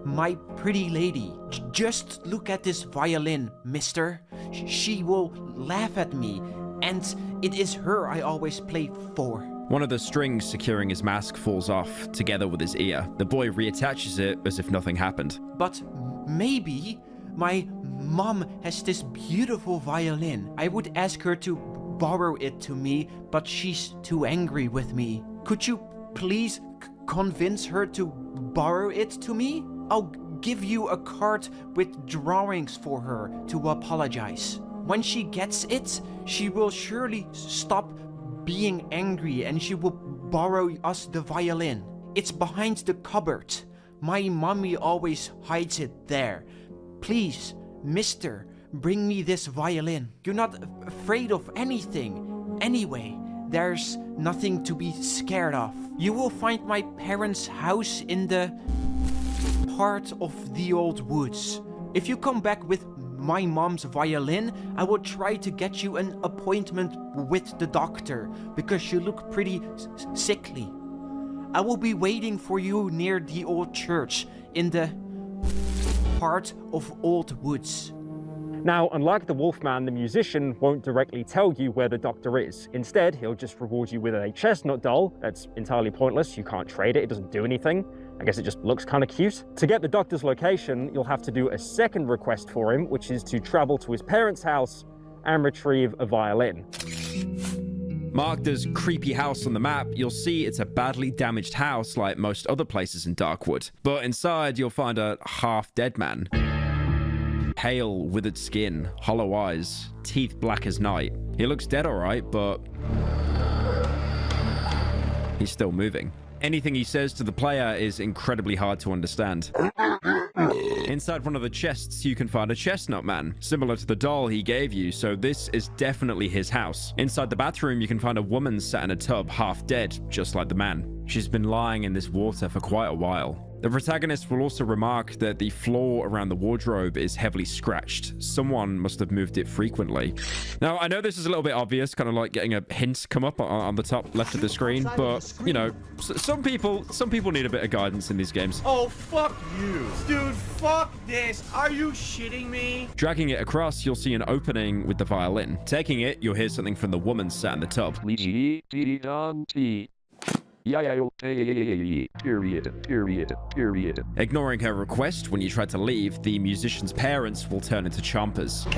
[SPEAKER 13] my pretty lady. Just look at this violin, mister. She will laugh at me, and it is her I always play for.
[SPEAKER 1] One of the strings securing his mask falls off, together with his ear. The boy reattaches it as if nothing happened.
[SPEAKER 13] But maybe my mom has this beautiful violin. I would ask her to borrow it to me, but she's too angry with me. Could you please convince her to borrow it to me? I'll give you a card with drawings for her to apologize. When she gets it, she will surely stop being angry and she will borrow us the violin. It's behind the cupboard. My mommy always hides it there. Please, mister, bring me this violin. You're not afraid of anything. Anyway, there's nothing to be scared of. You will find my parents' house in the part of the old woods. If you come back with my mom's violin, I will try to get you an appointment with the doctor because you look pretty sickly. I will be waiting for you near the old church in the part of old woods.
[SPEAKER 12] Now, unlike the Wolfman, the musician won't directly tell you where the doctor is. Instead, he'll just reward you with a chestnut doll that's entirely pointless. You can't trade it. It doesn't do anything. I guess it just looks kind of cute. To get the doctor's location, you'll have to do a second request for him, which is to travel to his parents' house and retrieve a violin.
[SPEAKER 1] Marked as creepy house on the map, you'll see it's a badly damaged house like most other places in Darkwood. But inside, you'll find a half-dead man. Pale, withered skin, hollow eyes, teeth black as night. He looks dead alright, but he's still moving. Anything he says to the player is incredibly hard to understand. Inside one of the chests, you can find a chestnut man, similar to the doll he gave you, so this is definitely his house. Inside the bathroom, you can find a woman sat in a tub, half dead, just like the man. She's been lying in this water for quite a while. The protagonist will also remark that the floor around the wardrobe is heavily scratched. Someone must have moved it frequently. Now, I know this is a little bit obvious, kind of like getting a hint come up on the top left of the screen, but, you know, some people need a bit of guidance in these games.
[SPEAKER 15] Oh, fuck you. Dude, fuck this. Are you shitting me?
[SPEAKER 1] Dragging it across, you'll see an opening with the violin. Taking it, you'll hear something from the woman sat in the tub. Ignoring her request, when you try to leave, the musician's parents will turn into chompers.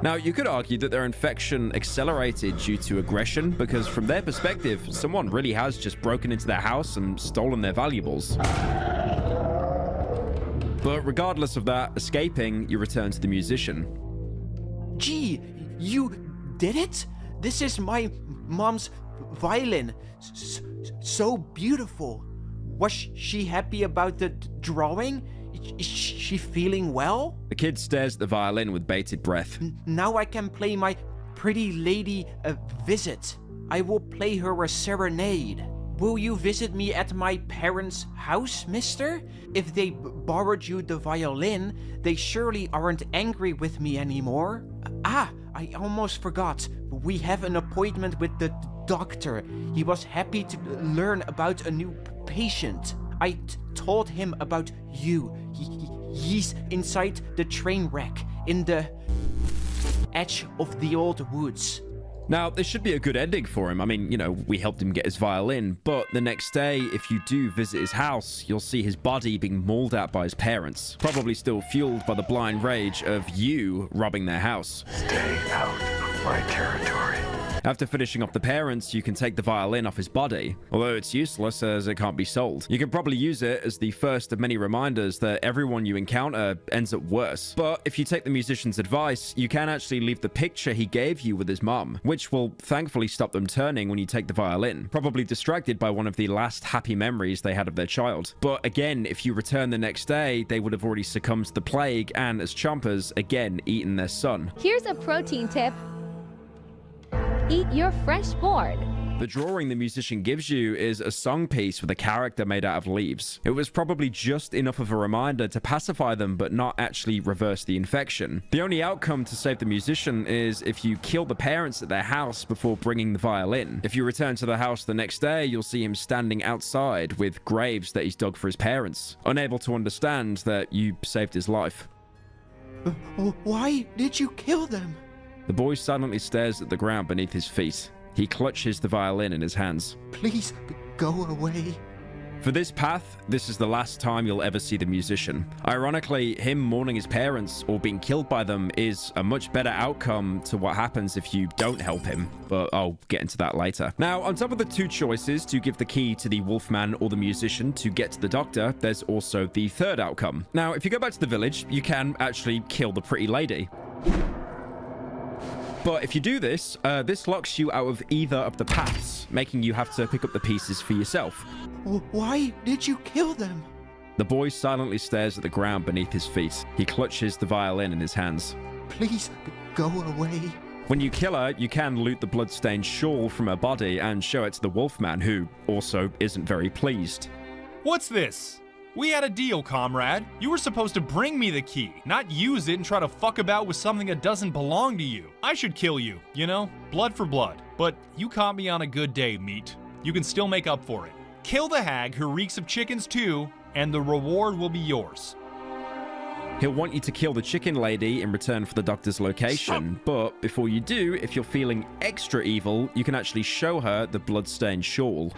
[SPEAKER 1] Now, you could argue that their infection accelerated due to aggression, because from their perspective, someone really has just broken into their house and stolen their valuables. But regardless of that, escaping, you return to the musician.
[SPEAKER 13] Gee, you did it? This is my mom's violin. So beautiful. Was she happy about the drawing? Is she feeling well?
[SPEAKER 1] The kid stares at the violin with bated breath.
[SPEAKER 13] Now I can play my pretty lady a visit. I will play her a serenade. Will you visit me at my parents' house, mister? If they borrowed you the violin, they surely aren't angry with me anymore. Ah, I almost forgot. We have an appointment with the doctor. He was happy to learn about a new patient. I told him about you. He's inside the train wreck in the edge of the old woods.
[SPEAKER 1] Now, this should be a good ending for him. I mean, you know, we helped him get his violin, but the next day, if you do visit his house, you'll see his body being mauled at by his parents, probably still fueled by the blind rage of you robbing their house.
[SPEAKER 19] Stay out of my territory.
[SPEAKER 1] After finishing off the parents, you can take the violin off his body, although it's useless as it can't be sold. You can probably use it as the first of many reminders that everyone you encounter ends up worse. But if you take the musician's advice, you can actually leave the picture he gave you with his mum, which will thankfully stop them turning when you take the violin, probably distracted by one of the last happy memories they had of their child. But again, if you return the next day, they would have already succumbed to the plague and, as chompers, again eaten their son.
[SPEAKER 20] Here's a protein tip. Eat your fresh board.
[SPEAKER 1] The drawing the musician gives you is a song piece with a character made out of leaves. It was probably just enough of a reminder to pacify them but not actually reverse the infection. The only outcome to save the musician is if you kill the parents at their house before bringing the violin. If you return to the house the next day, you'll see him standing outside with graves that he's dug for his parents, unable to understand that you saved his life.
[SPEAKER 13] Why did you kill them?
[SPEAKER 1] The boy silently stares at the ground beneath his feet. He clutches the violin in his hands.
[SPEAKER 13] Please go away.
[SPEAKER 1] For this path, this is the last time you'll ever see the musician. Ironically, him mourning his parents or being killed by them is a much better outcome to what happens if you don't help him, but I'll get into that later. Now, on top of the two choices to give the key to the Wolfman or the musician to get to the doctor, there's also the third outcome. Now, if you go back to the village, you can actually kill the pretty lady. But if you do this, this locks you out of either of the paths, making you have to pick up the pieces for yourself.
[SPEAKER 13] Why did you kill them?
[SPEAKER 1] The boy silently stares at the ground beneath his feet. He clutches the violin in his hands.
[SPEAKER 13] Please go away.
[SPEAKER 1] When you kill her, you can loot the bloodstained shawl from her body and show it to the Wolfman, who also isn't very pleased.
[SPEAKER 10] What's this? We had a deal, comrade. You were supposed to bring me the key, not use it and try to fuck about with something that doesn't belong to you. I should kill you, you know? Blood for blood. But you caught me on a good day, meat. You can still make up for it. Kill the hag who reeks of chickens too, and the reward will be yours.
[SPEAKER 1] He'll want you to kill the chicken lady in return for the doctor's location, but before you do, if you're feeling extra evil, you can actually show her the bloodstained shawl.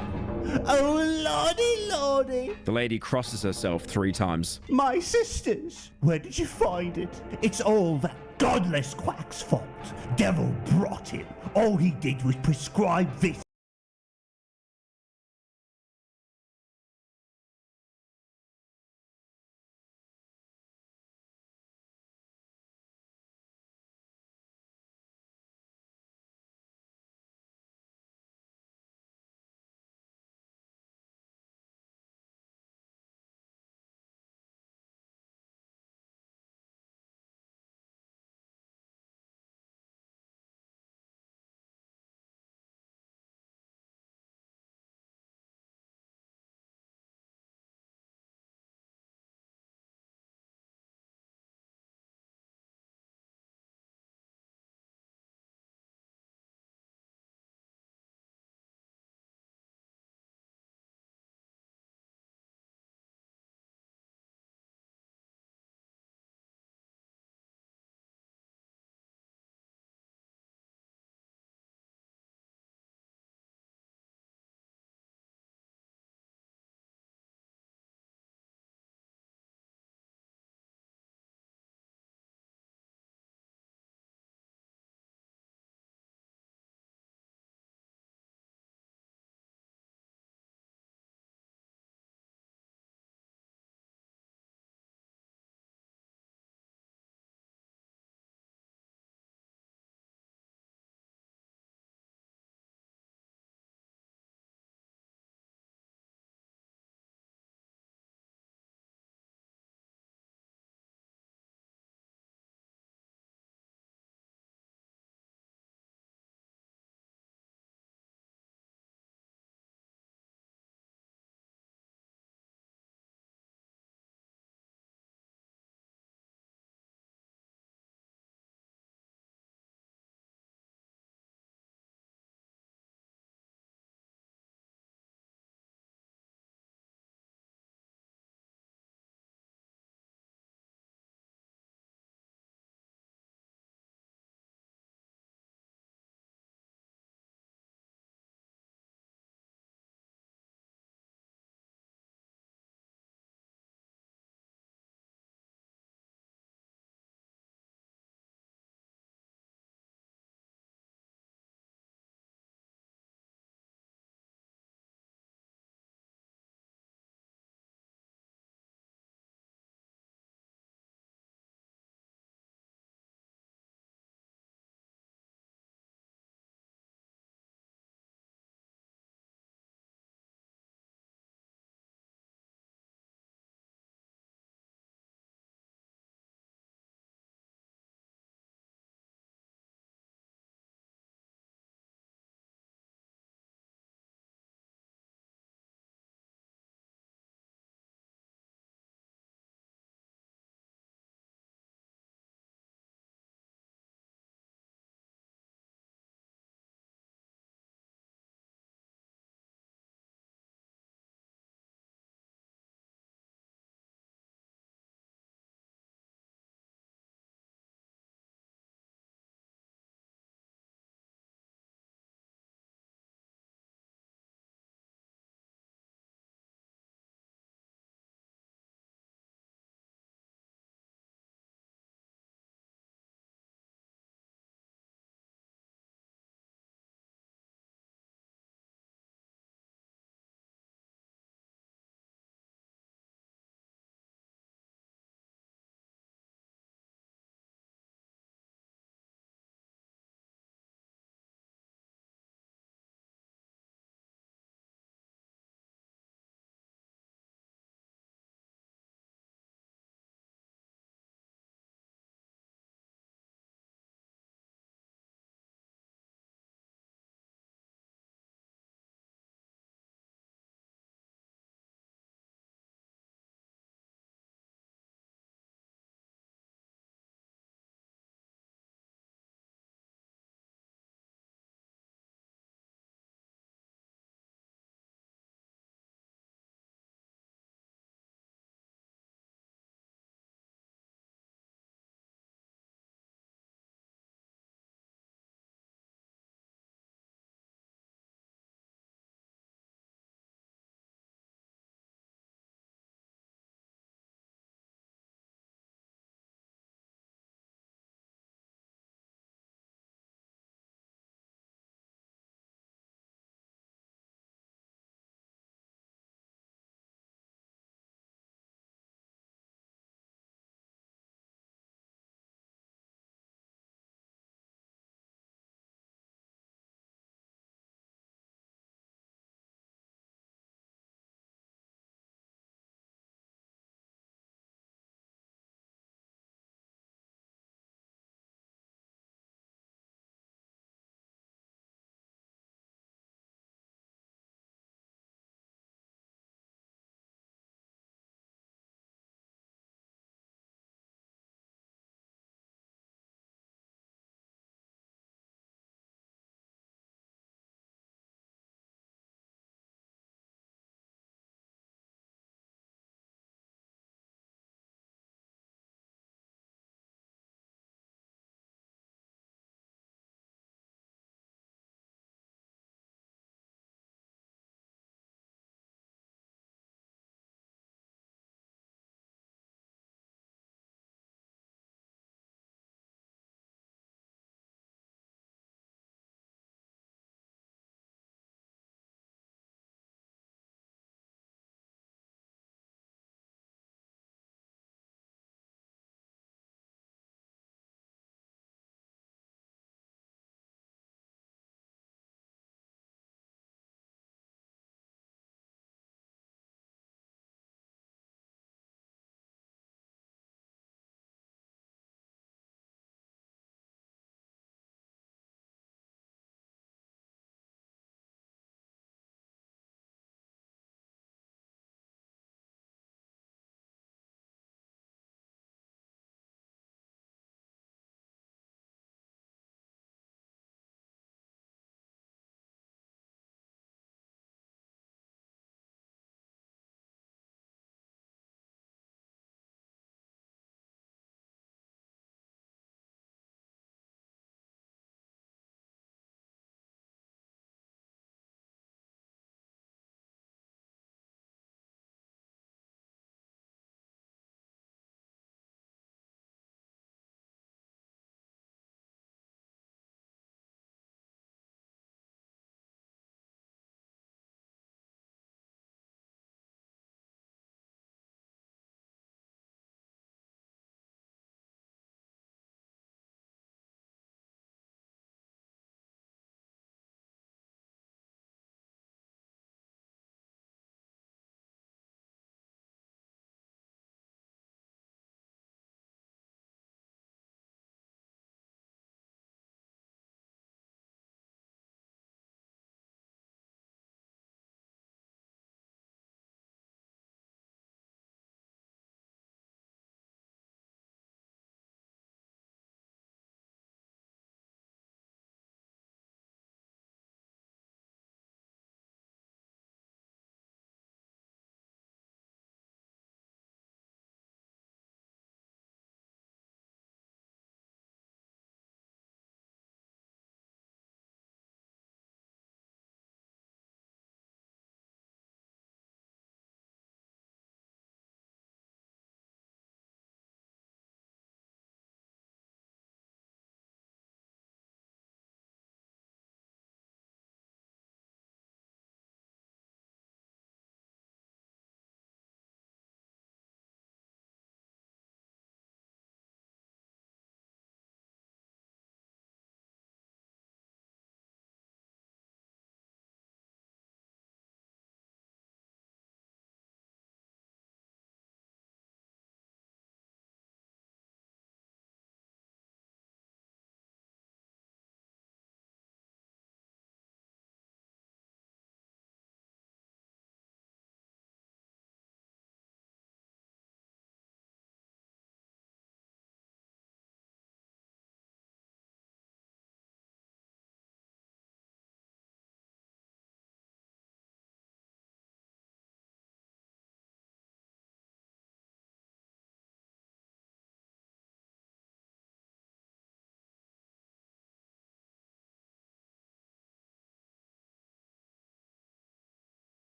[SPEAKER 3] Oh, lordy, lordy.
[SPEAKER 1] The lady crosses herself 3 times.
[SPEAKER 3] My sisters, where did you find it? It's all that godless quack's fault. Devil brought him. All he did was prescribe this.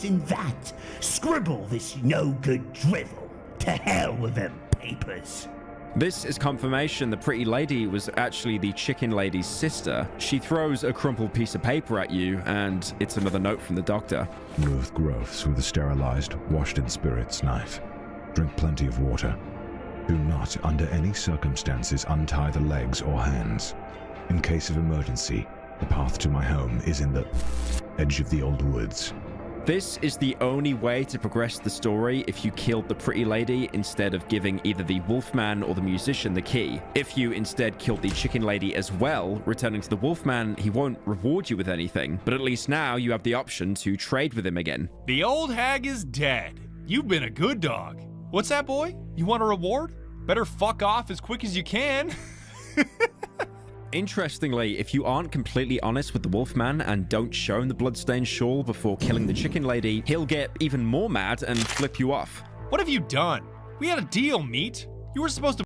[SPEAKER 3] this and that. Scribble this no-good drivel. To hell with them papers.
[SPEAKER 1] This is confirmation the pretty lady was actually the chicken lady's sister. She throws a crumpled piece of paper at you, and it's another note from the doctor.
[SPEAKER 21] Remove growths with a sterilized, washed-in spirits knife. Drink plenty of water. Do not, under any circumstances, untie the legs or hands. In case of emergency, the path to my home is in the edge of the old woods.
[SPEAKER 1] This is the only way to progress the story if you killed the pretty lady instead of giving either the wolfman or the musician the key. If you instead killed the chicken lady as well, returning to the wolfman, he won't reward you with anything, but at least now you have the option to trade with him again.
[SPEAKER 10] The old hag is dead. You've been a good dog. What's that, boy? You want a reward? Better fuck off as quick as you can.
[SPEAKER 1] Interestingly, if you aren't completely honest with the wolfman and don't show him the bloodstained shawl before killing the chicken lady, he'll get even more mad and flip you off.
[SPEAKER 10] What have you done? We had a deal, Meat. You were supposed to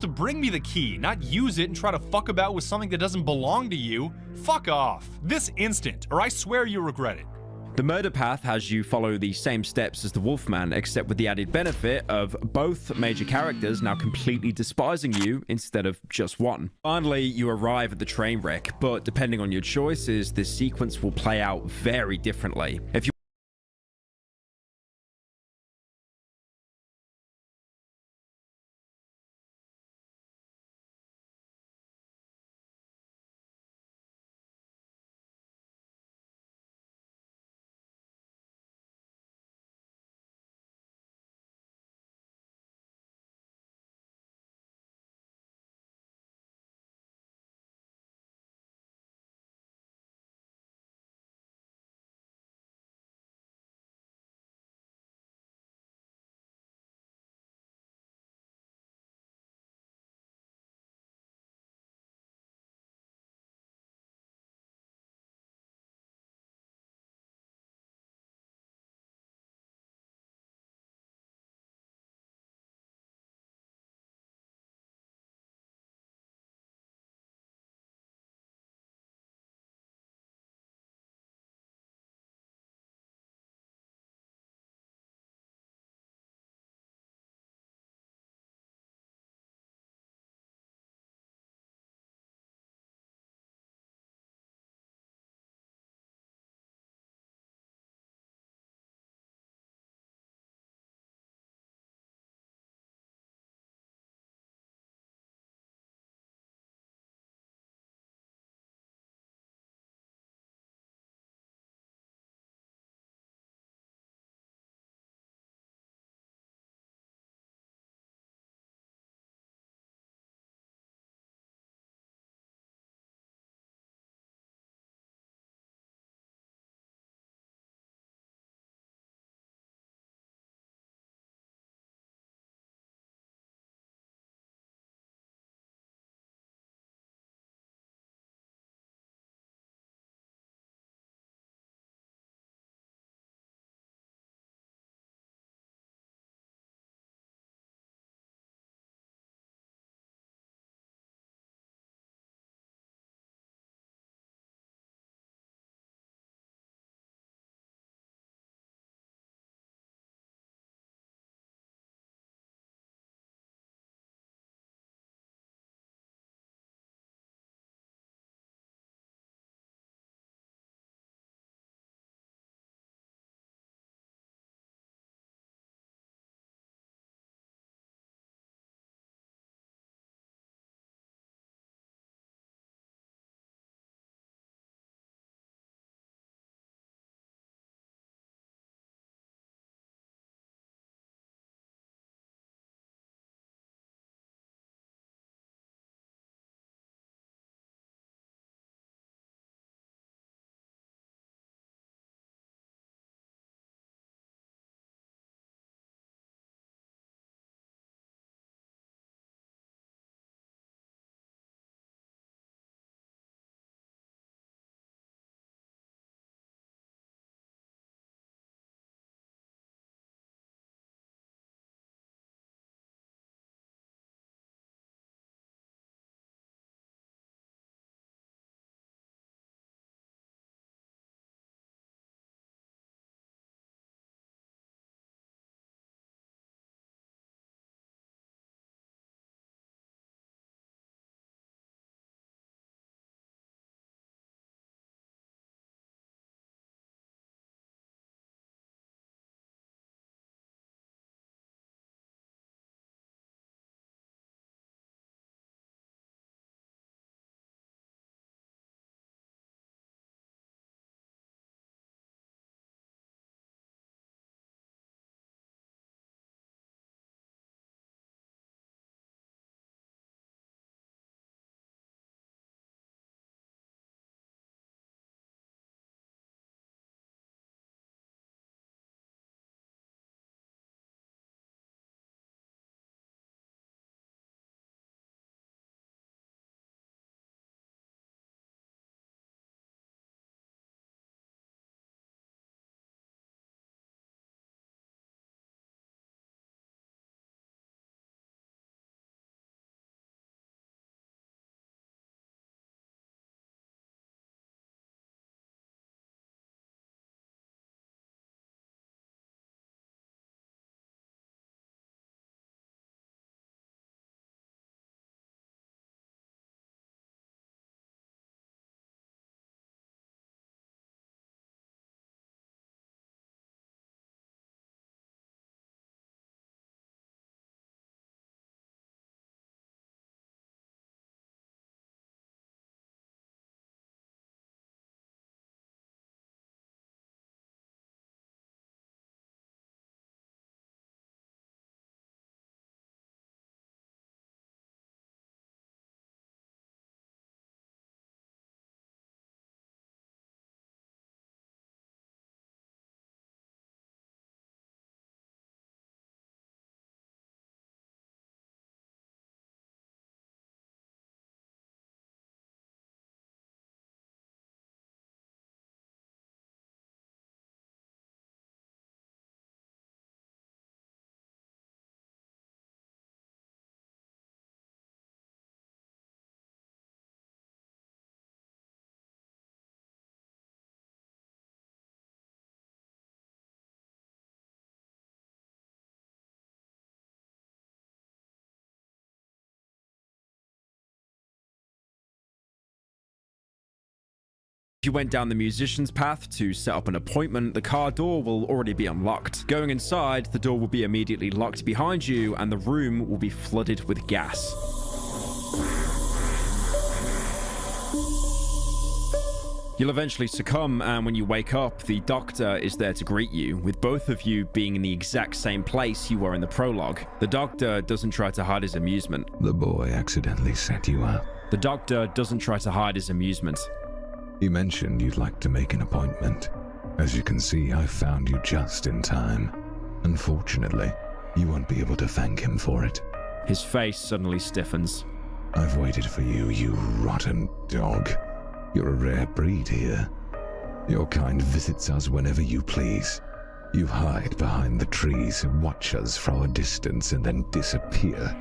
[SPEAKER 10] To bring me the key, not use it and try to fuck about with something that doesn't belong to you. Fuck off. This instant, or I swear you'll regret it.
[SPEAKER 1] The murder path has you follow the same steps as the Wolfman, except with the added benefit of both major characters now completely despising you instead of just one. Finally, you arrive at the train wreck, but depending on your choices, this sequence will play out very differently. If you If you went down the musician's path to set up an appointment, the car door will already be unlocked. Going inside, the door will be immediately locked behind you and the room will be flooded with gas. You'll eventually succumb, and when you wake up, the doctor is there to greet you, with both of you being in the exact same place you were in the prologue. The doctor doesn't try to hide his amusement.
[SPEAKER 21] The boy accidentally set you up.
[SPEAKER 1] The doctor doesn't try to hide his amusement.
[SPEAKER 21] You mentioned you'd like to make an appointment. As you can see, I found you just in time. Unfortunately, you won't be able to thank him for it.
[SPEAKER 1] His face suddenly stiffens.
[SPEAKER 21] I've waited for you, you rotten dog. You're a rare breed here. Your kind visits us whenever you please. You hide behind the trees, watch us from a distance, and then disappear.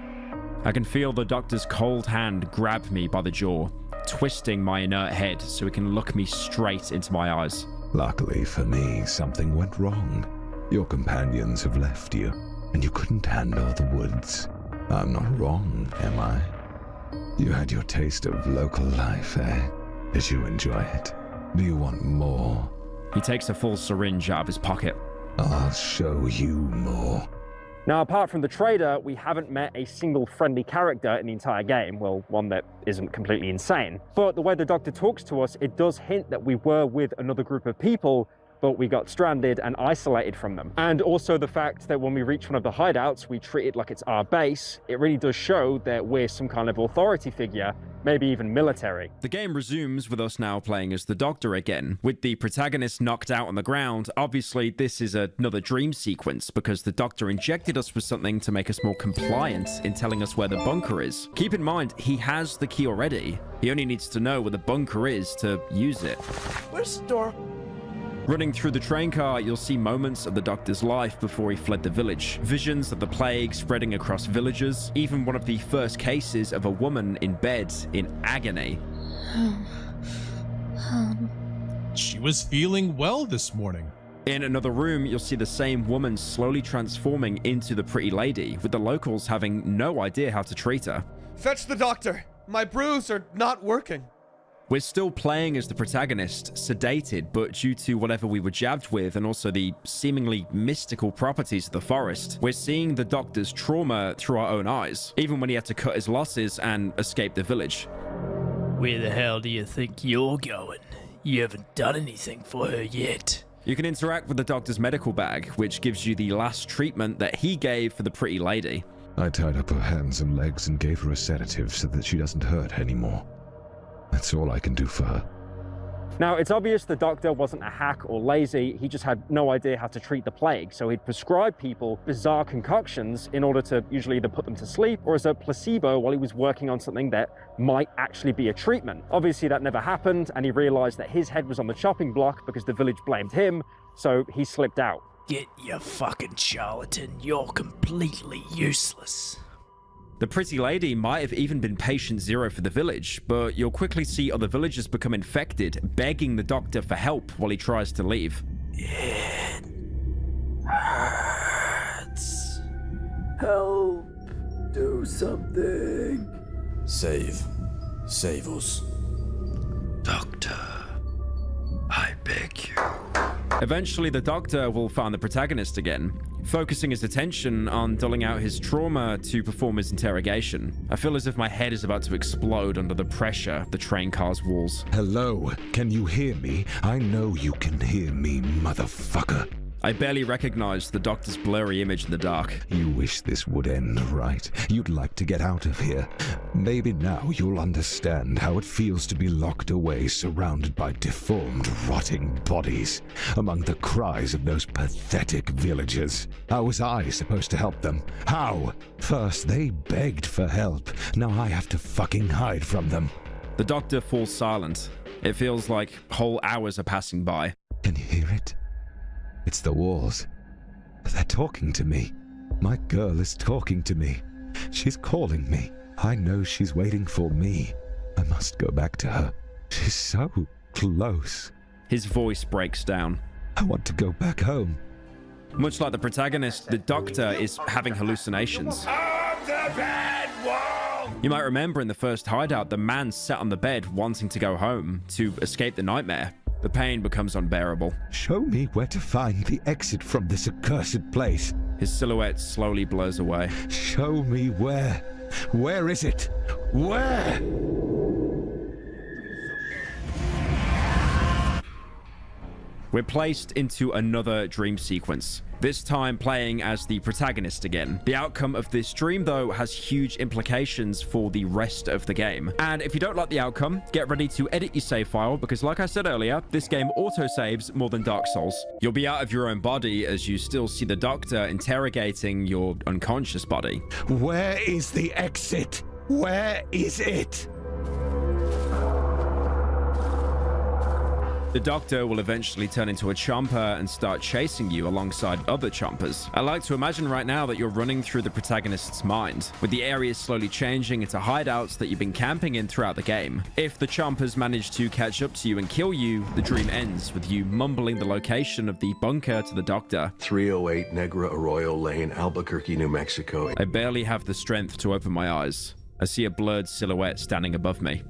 [SPEAKER 1] I can feel the doctor's cold hand grab me by the jaw, twisting my inert head so he can look me straight into my eyes.
[SPEAKER 21] Luckily for me, something went wrong. Your companions have left you, and you couldn't handle the woods. I'm not wrong, am I? You had your taste of local life, eh? Did you enjoy it? Do you want more?
[SPEAKER 1] He takes a full syringe out of his pocket.
[SPEAKER 21] I'll show you more.
[SPEAKER 12] Now, apart from the trader, we haven't met a single friendly character in the entire game. Well, one that isn't completely insane. But the way the doctor talks to us, it does hint that we were with another group of people, but we got stranded and isolated from them. And also the fact that when we reach one of the hideouts, we treat it like it's our base. It really does show that we're some kind of authority figure, maybe even military.
[SPEAKER 1] The game resumes with us now playing as the Doctor again. With the protagonist knocked out on the ground, obviously this is another dream sequence because the Doctor injected us with something to make us more compliant in telling us where the bunker is. Keep in mind, he has the key already. He only needs to know where the bunker is to use it.
[SPEAKER 15] Where's the door?
[SPEAKER 1] Running through the train car, you'll see moments of the Doctor's life before he fled the village. Visions of the plague spreading across villages, even one of the first cases of a woman in bed in agony.
[SPEAKER 2] She was feeling well this morning.
[SPEAKER 1] In another room, you'll see the same woman slowly transforming into the pretty lady, with the locals having no idea how to treat her.
[SPEAKER 15] Fetch the doctor. My brews are not working.
[SPEAKER 1] We're still playing as the protagonist, sedated, but due to whatever we were jabbed with and also the seemingly mystical properties of the forest, we're seeing the Doctor's trauma through our own eyes, even when he had to cut his losses and escape the village.
[SPEAKER 22] Where the hell do you think you're going? You haven't done anything for her yet.
[SPEAKER 1] You can interact with the Doctor's medical bag, which gives you the last treatment that he gave for the pretty lady.
[SPEAKER 21] I tied up her hands and legs and gave her a sedative so that she doesn't hurt anymore. That's all I can do for her.
[SPEAKER 12] Now, it's obvious the doctor wasn't a hack or lazy, he just had no idea how to treat the plague, so he'd prescribe people bizarre concoctions in order to usually either put them to sleep or as a placebo while he was working on something that might actually be a treatment. Obviously that never happened, and he realized that his head was on the chopping block because the village blamed him, so he slipped out.
[SPEAKER 22] Get your fucking charlatan, you're completely useless.
[SPEAKER 1] The pretty lady might have even been patient zero for the village, but you'll quickly see other villagers become infected, begging the Doctor for help while he tries to leave.
[SPEAKER 22] It hurts.
[SPEAKER 18] Help. Do something.
[SPEAKER 23] Save us.
[SPEAKER 22] Doctor, I beg you.
[SPEAKER 1] Eventually, the Doctor will find the protagonist again, focusing his attention on dulling out his trauma to perform his interrogation. I feel as if my head is about to explode under the pressure of the train car's walls.
[SPEAKER 21] Hello, can you hear me? I know you can hear me, motherfucker.
[SPEAKER 1] I barely recognized the Doctor's blurry image in the dark.
[SPEAKER 21] You wish this would end, right? You'd like to get out of here. Maybe now you'll understand how it feels to be locked away, surrounded by deformed, rotting bodies, among the cries of those pathetic villagers. How was I supposed to help them? How? First they begged for help, now I have to fucking hide from them.
[SPEAKER 1] The Doctor falls silent. It feels like whole hours are passing by.
[SPEAKER 21] Can you hear it? It's the walls. They're talking to me. My girl is talking to me. She's calling me. I know she's waiting for me. I must go back to her. She's so close.
[SPEAKER 1] His voice breaks down.
[SPEAKER 21] I want to go back home.
[SPEAKER 1] Much like the protagonist, the Doctor is having hallucinations.
[SPEAKER 7] Of the bad wolf!
[SPEAKER 1] You might remember in the first hideout, the man sat on the bed wanting to go home to escape the nightmare. The pain becomes unbearable.
[SPEAKER 21] Show me where to find the exit from this accursed place.
[SPEAKER 1] His silhouette slowly blurs away.
[SPEAKER 21] Show me where. Where is it? Where?
[SPEAKER 1] We're placed into another dream sequence, this time playing as the protagonist again. The outcome of this dream, though, has huge implications for the rest of the game. And if you don't like the outcome, get ready to edit your save file, because like I said earlier, this game auto-saves more than Dark Souls. You'll be out of your own body as you still see the doctor interrogating your unconscious body.
[SPEAKER 21] Where is the exit? Where is it?
[SPEAKER 1] The doctor will eventually turn into a chomper and start chasing you alongside other chompers. I like to imagine right now that you're running through the protagonist's mind, with the areas slowly changing into hideouts that you've been camping in throughout the game. If the chompers manage to catch up to you and kill you, the dream ends with you mumbling the location of the bunker to the doctor.
[SPEAKER 6] 308 Negra Arroyo Lane, Albuquerque, New Mexico.
[SPEAKER 1] I barely have the strength to open my eyes. I see a blurred silhouette standing above me.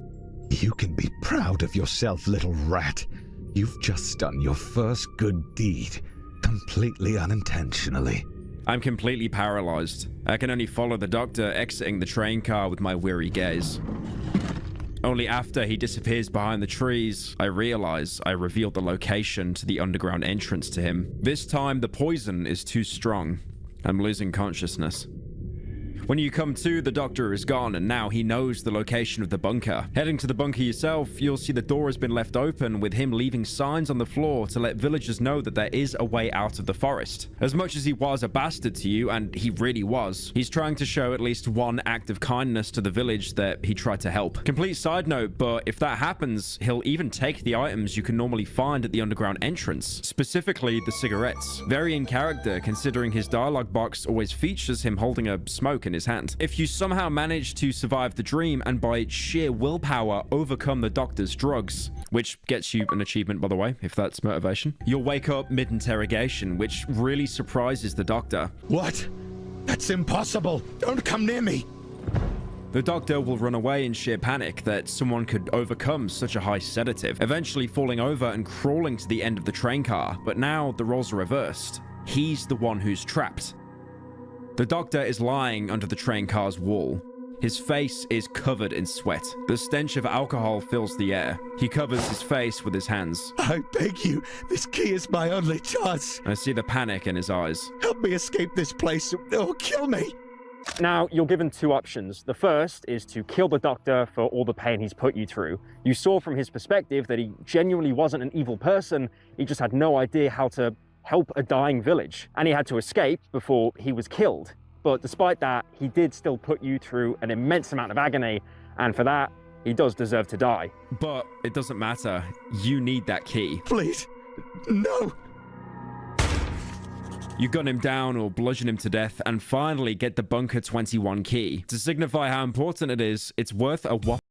[SPEAKER 21] You can be proud of yourself, little rat. You've just done your first good deed, completely unintentionally.
[SPEAKER 1] I'm completely paralyzed. I can only follow the doctor exiting the train car with my weary gaze. Only after he disappears behind the trees, I realize I revealed the location to the underground entrance to him. This time, the poison is too strong. I'm losing consciousness. When you come to, the doctor is gone, and now he knows the location of the bunker. Heading to the bunker yourself, you'll see the door has been left open, with him leaving signs on the floor to let villagers know that there is a way out of the forest. As much as he was a bastard to you, and he really was, he's trying to show at least one act of kindness to the village that he tried to help. Complete side note, but if that happens, he'll even take the items you can normally find at the underground entrance, specifically the cigarettes. Very in character, considering his dialogue box always features him holding a smoke in his hand. If you somehow manage to survive the dream and by sheer willpower overcome the doctor's drugs, which gets you an achievement, by the way, if that's motivation, you'll wake up mid-interrogation, which really surprises the doctor.
[SPEAKER 21] What? That's impossible. Don't come near me.
[SPEAKER 1] The doctor will run away in sheer panic that someone could overcome such a high sedative, eventually falling over and crawling to the end of the train car. But now the roles are reversed. He's the one who's trapped. The doctor is lying under the train car's wall. His face is covered in sweat. The stench of alcohol fills the air. He covers his face with his hands.
[SPEAKER 21] I beg you, this key is my only chance.
[SPEAKER 1] I see the panic in his eyes.
[SPEAKER 21] Help me escape this place or kill me.
[SPEAKER 12] Now, you're given two options. The first is to kill the doctor for all the pain he's put you through. You saw from his perspective that he genuinely wasn't an evil person. He just had no idea how to help a dying village, and he had to escape before he was killed. But despite that, he did still put you through an immense amount of agony, and for that, he does deserve to die.
[SPEAKER 1] But it doesn't matter. You need that key.
[SPEAKER 21] Please, no.
[SPEAKER 1] You gun him down or bludgeon him to death and finally get the Bunker 21 key. To signify how important it is, it's worth a whopping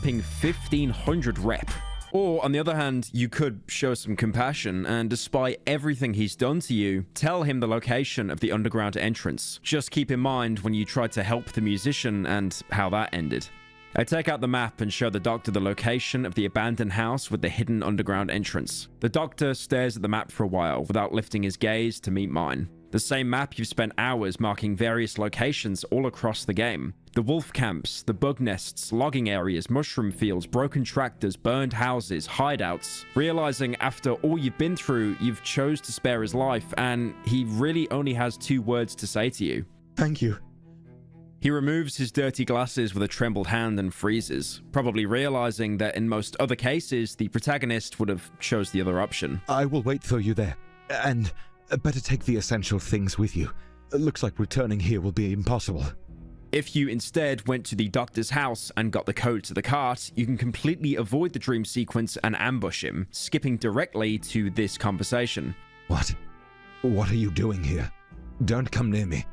[SPEAKER 1] whopping 1500 rep. Or, on the other hand, you could show some compassion and, despite everything he's done to you, tell him the location of the underground entrance. Just keep in mind when you tried to help the musician and how that ended. I take out the map and show the doctor the location of the abandoned house with the hidden underground entrance. The doctor stares at the map for a while without lifting his gaze to meet mine. The same map you've spent hours marking various locations all across the game. The wolf camps, the bug nests, logging areas, mushroom fields, broken tractors, burned houses, hideouts. Realizing after all you've been through, you've chose to spare his life, and he really only has 2 words to say to you.
[SPEAKER 21] Thank you.
[SPEAKER 1] He removes his dirty glasses with a trembled hand and freezes, probably realizing that in most other cases, the protagonist would have chose the other option.
[SPEAKER 21] I will wait for you there, and better take the essential things with you. Looks like returning here will be impossible.
[SPEAKER 1] If you instead went to the doctor's house and got the code to the cart, you can completely avoid the dream sequence and ambush him, skipping directly to this conversation.
[SPEAKER 21] What? What are you doing here? Don't come near me.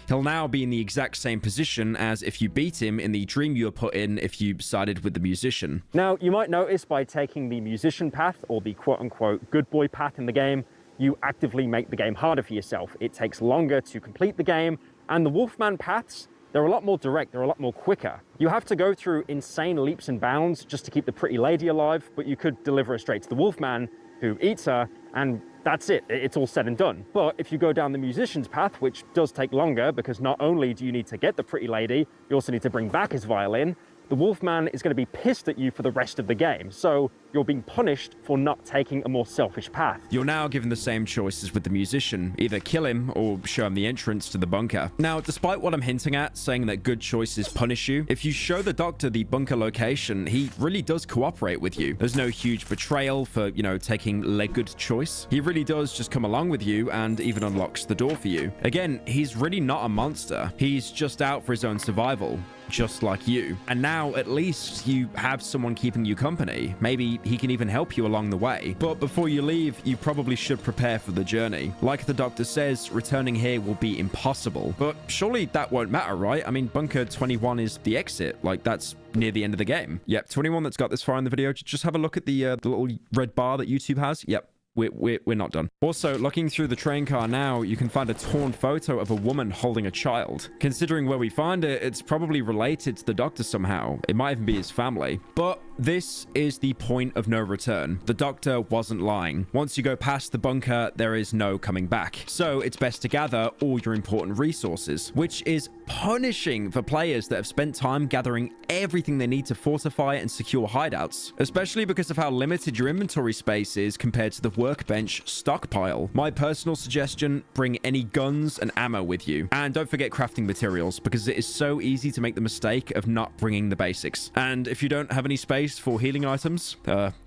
[SPEAKER 1] He'll now be in the exact same position as if you beat him in the dream you were put in if you sided with the musician.
[SPEAKER 12] Now, you might notice by taking the musician path, or the quote-unquote good boy path in the game, you actively make the game harder for yourself. It takes longer to complete the game, and the Wolfman paths, they're a lot more direct, they're a lot more quicker. You have to go through insane leaps and bounds just to keep the pretty lady alive, but you could deliver her straight to the Wolfman, who eats her, and that's it, it's all said and done. But if you go down the musician's path, which does take longer, because not only do you need to get the pretty lady, you also need to bring back his violin, the Wolfman is going to be pissed at you for the rest of the game, so you're being punished for not taking a more selfish path.
[SPEAKER 1] You're now given the same choices with the musician, either kill him or show him the entrance to the bunker. Now, despite what I'm hinting at, saying that good choices punish you, if you show the doctor the bunker location, he really does cooperate with you. There's no huge betrayal for, taking a good choice. He really does just come along with you and even unlocks the door for you. Again, he's really not a monster. He's just out for his own survival, just like you. And now, at least, you have someone keeping you company. Maybe he can even help you along the way. But before you leave, you probably should prepare for the journey. Like the doctor says, returning here will be impossible. But surely that won't matter, right? I mean, Bunker 21 is the exit. Like, that's near the end of the game. Yep, 21 that's got this far in the video, just have a look at the little red bar that YouTube has. Yep. We're not done. Also, looking through the train car now, you can find a torn photo of a woman holding a child. Considering where we find it, it's probably related to the doctor somehow. It might even be his family. But this is the point of no return. The doctor wasn't lying. Once you go past the bunker, there is no coming back. So it's best to gather all your important resources, which is punishing for players that have spent time gathering everything they need to fortify and secure hideouts, especially because of how limited your inventory space is compared to the workbench stockpile. My personal suggestion, bring any guns and ammo with you. And don't forget crafting materials, because it is so easy to make the mistake of not bringing the basics. And if you don't have any space for healing items,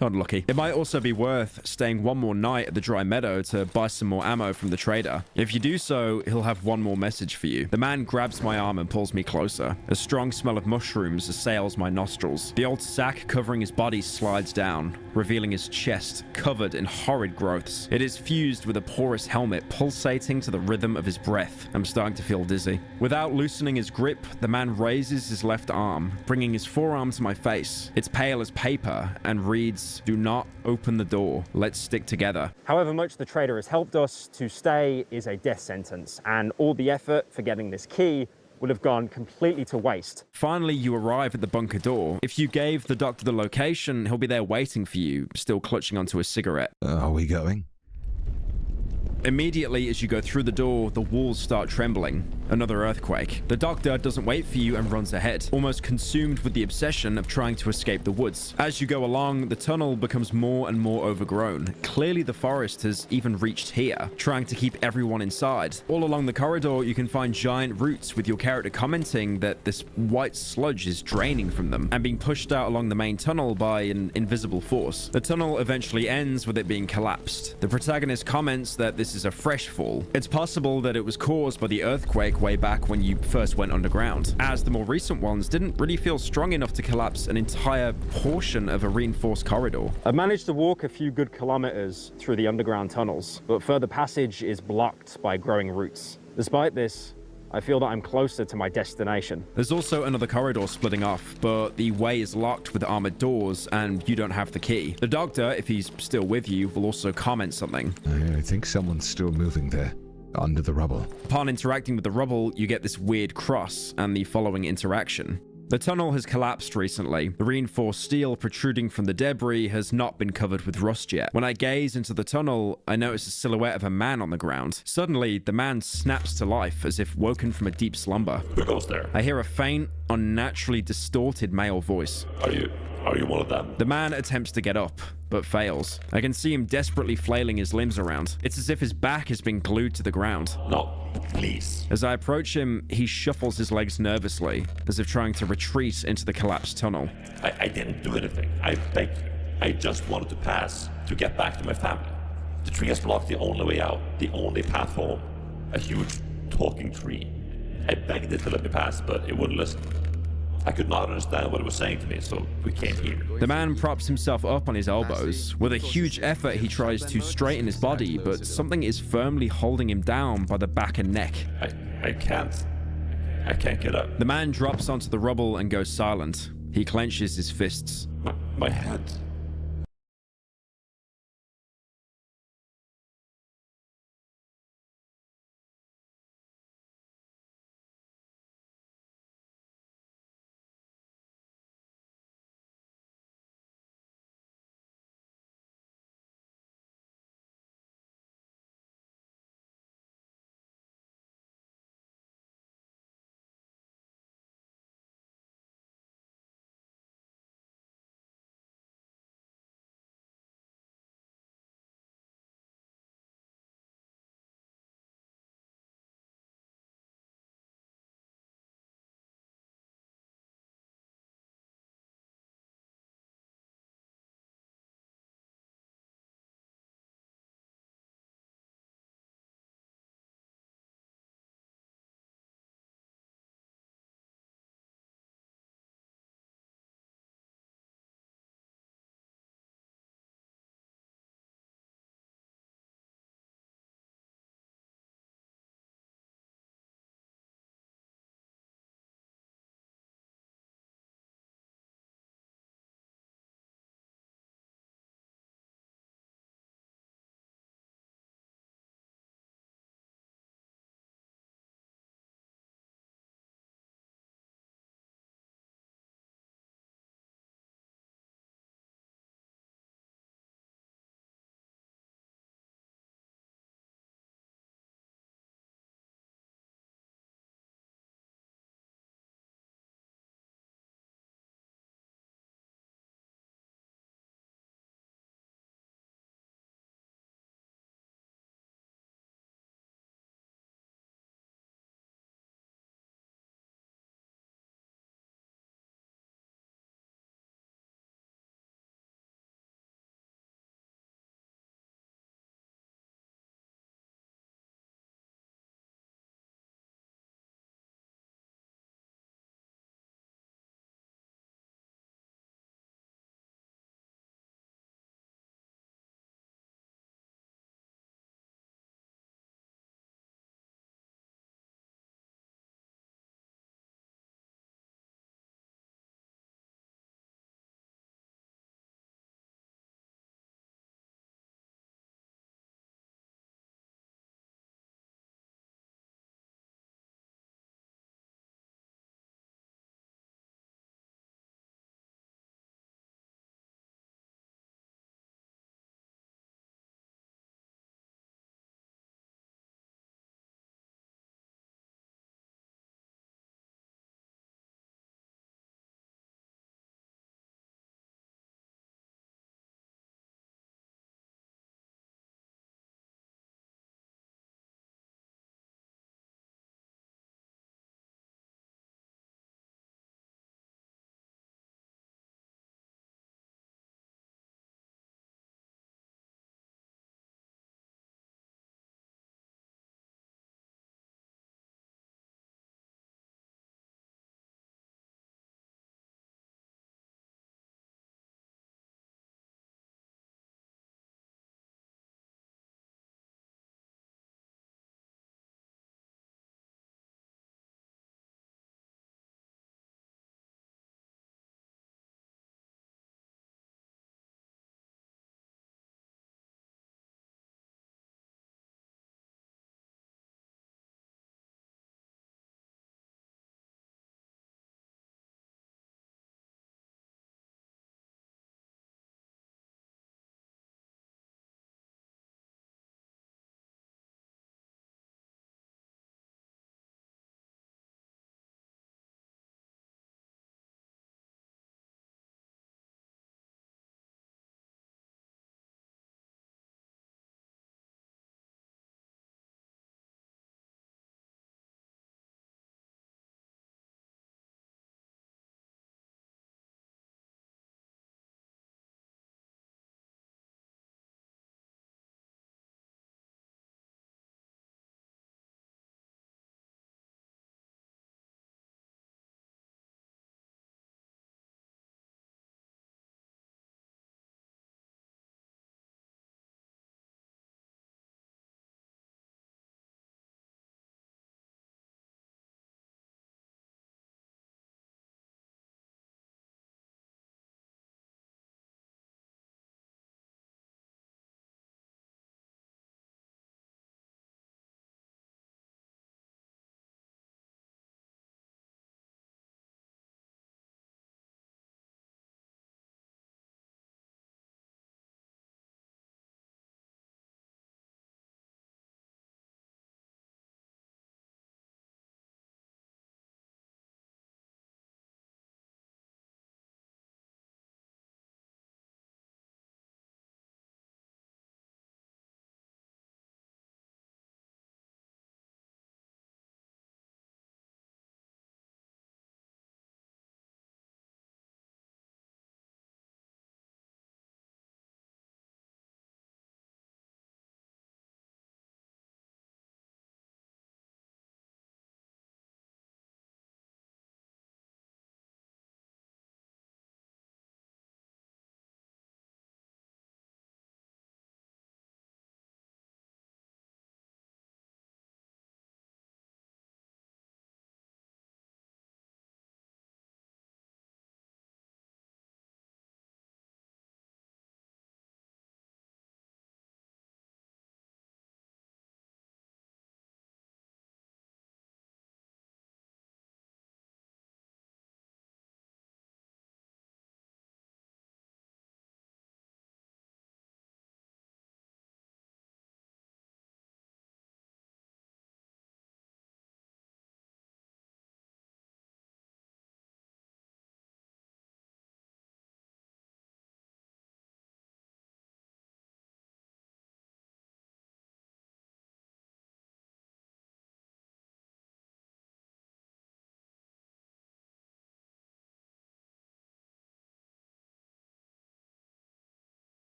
[SPEAKER 1] unlucky. It might also be worth staying one more night at the dry meadow to buy some more ammo from the trader. If you do so, he'll have one more message for you. The man grabs my arm and pulls me closer. A strong smell of mushrooms assails my nostrils. The old sack covering his body slides down, revealing his chest covered in horrid growths. It is fused with a porous helmet pulsating to the rhythm of his breath. I'm starting to feel dizzy. Without loosening his grip, the man raises his left arm, bringing his forearm to my face. It's pale as paper and reads, "Do not open the door. Let's stick together."
[SPEAKER 12] However much the trader has helped us, to stay is a death sentence, and all the effort for getting this key would have gone completely to waste.
[SPEAKER 1] Finally, you arrive at the bunker door. If you gave the doctor the location, he'll be there waiting for you, still clutching onto a cigarette.
[SPEAKER 21] Are we going?
[SPEAKER 1] Immediately as you go through the door, the walls start trembling. Another earthquake. The doctor doesn't wait for you and runs ahead, almost consumed with the obsession of trying to escape the woods. As you go along, the tunnel becomes more and more overgrown. Clearly the forest has even reached here, trying to keep everyone inside. All along the corridor, you can find giant roots, with your character commenting that this white sludge is draining from them and being pushed out along the main tunnel by an invisible force. The tunnel eventually ends with it being collapsed. The protagonist comments that this is a fresh fall. It's possible that it was caused by the earthquake way back when you first went underground, as the more recent ones didn't really feel strong enough to collapse an entire portion of a reinforced corridor.
[SPEAKER 12] I've managed to walk a few good kilometers through the underground tunnels, but further passage is blocked by growing roots. Despite this, I feel that I'm closer to my destination.
[SPEAKER 1] There's also another corridor splitting off, but the way is locked with armored doors and you don't have the key. The doctor, if he's still with you, will also comment something.
[SPEAKER 21] I think someone's still moving there, under the rubble.
[SPEAKER 1] Upon interacting with the rubble, you get this weird cross and the following interaction. The tunnel has collapsed recently. The reinforced steel protruding from the debris has not been covered with rust yet. When I gaze into the tunnel, I notice a silhouette of a man on the ground. Suddenly, the man snaps to life as if woken from a deep slumber.
[SPEAKER 8] Who goes there?
[SPEAKER 1] I hear a faint, unnaturally distorted male voice.
[SPEAKER 8] Are you one of them?
[SPEAKER 1] The man attempts to get up, but fails. I can see him desperately flailing his limbs around. It's as if his back has been glued to the ground.
[SPEAKER 8] No, please.
[SPEAKER 1] As I approach him, he shuffles his legs nervously, as if trying to retreat into the collapsed tunnel.
[SPEAKER 8] I didn't do anything. I beg you. I just wanted to pass, to get back to my family. The tree has blocked the only way out, the only path home. A huge talking tree. I begged it to let me pass, but it wouldn't listen. I could not understand what it was saying to me, so we came here.
[SPEAKER 1] The man props himself up on his elbows. With a huge effort, he tries to straighten his body, but something is firmly holding him down by the back and neck.
[SPEAKER 8] I can't get up.
[SPEAKER 1] The man drops onto the rubble and goes silent. He clenches his fists.
[SPEAKER 8] My head.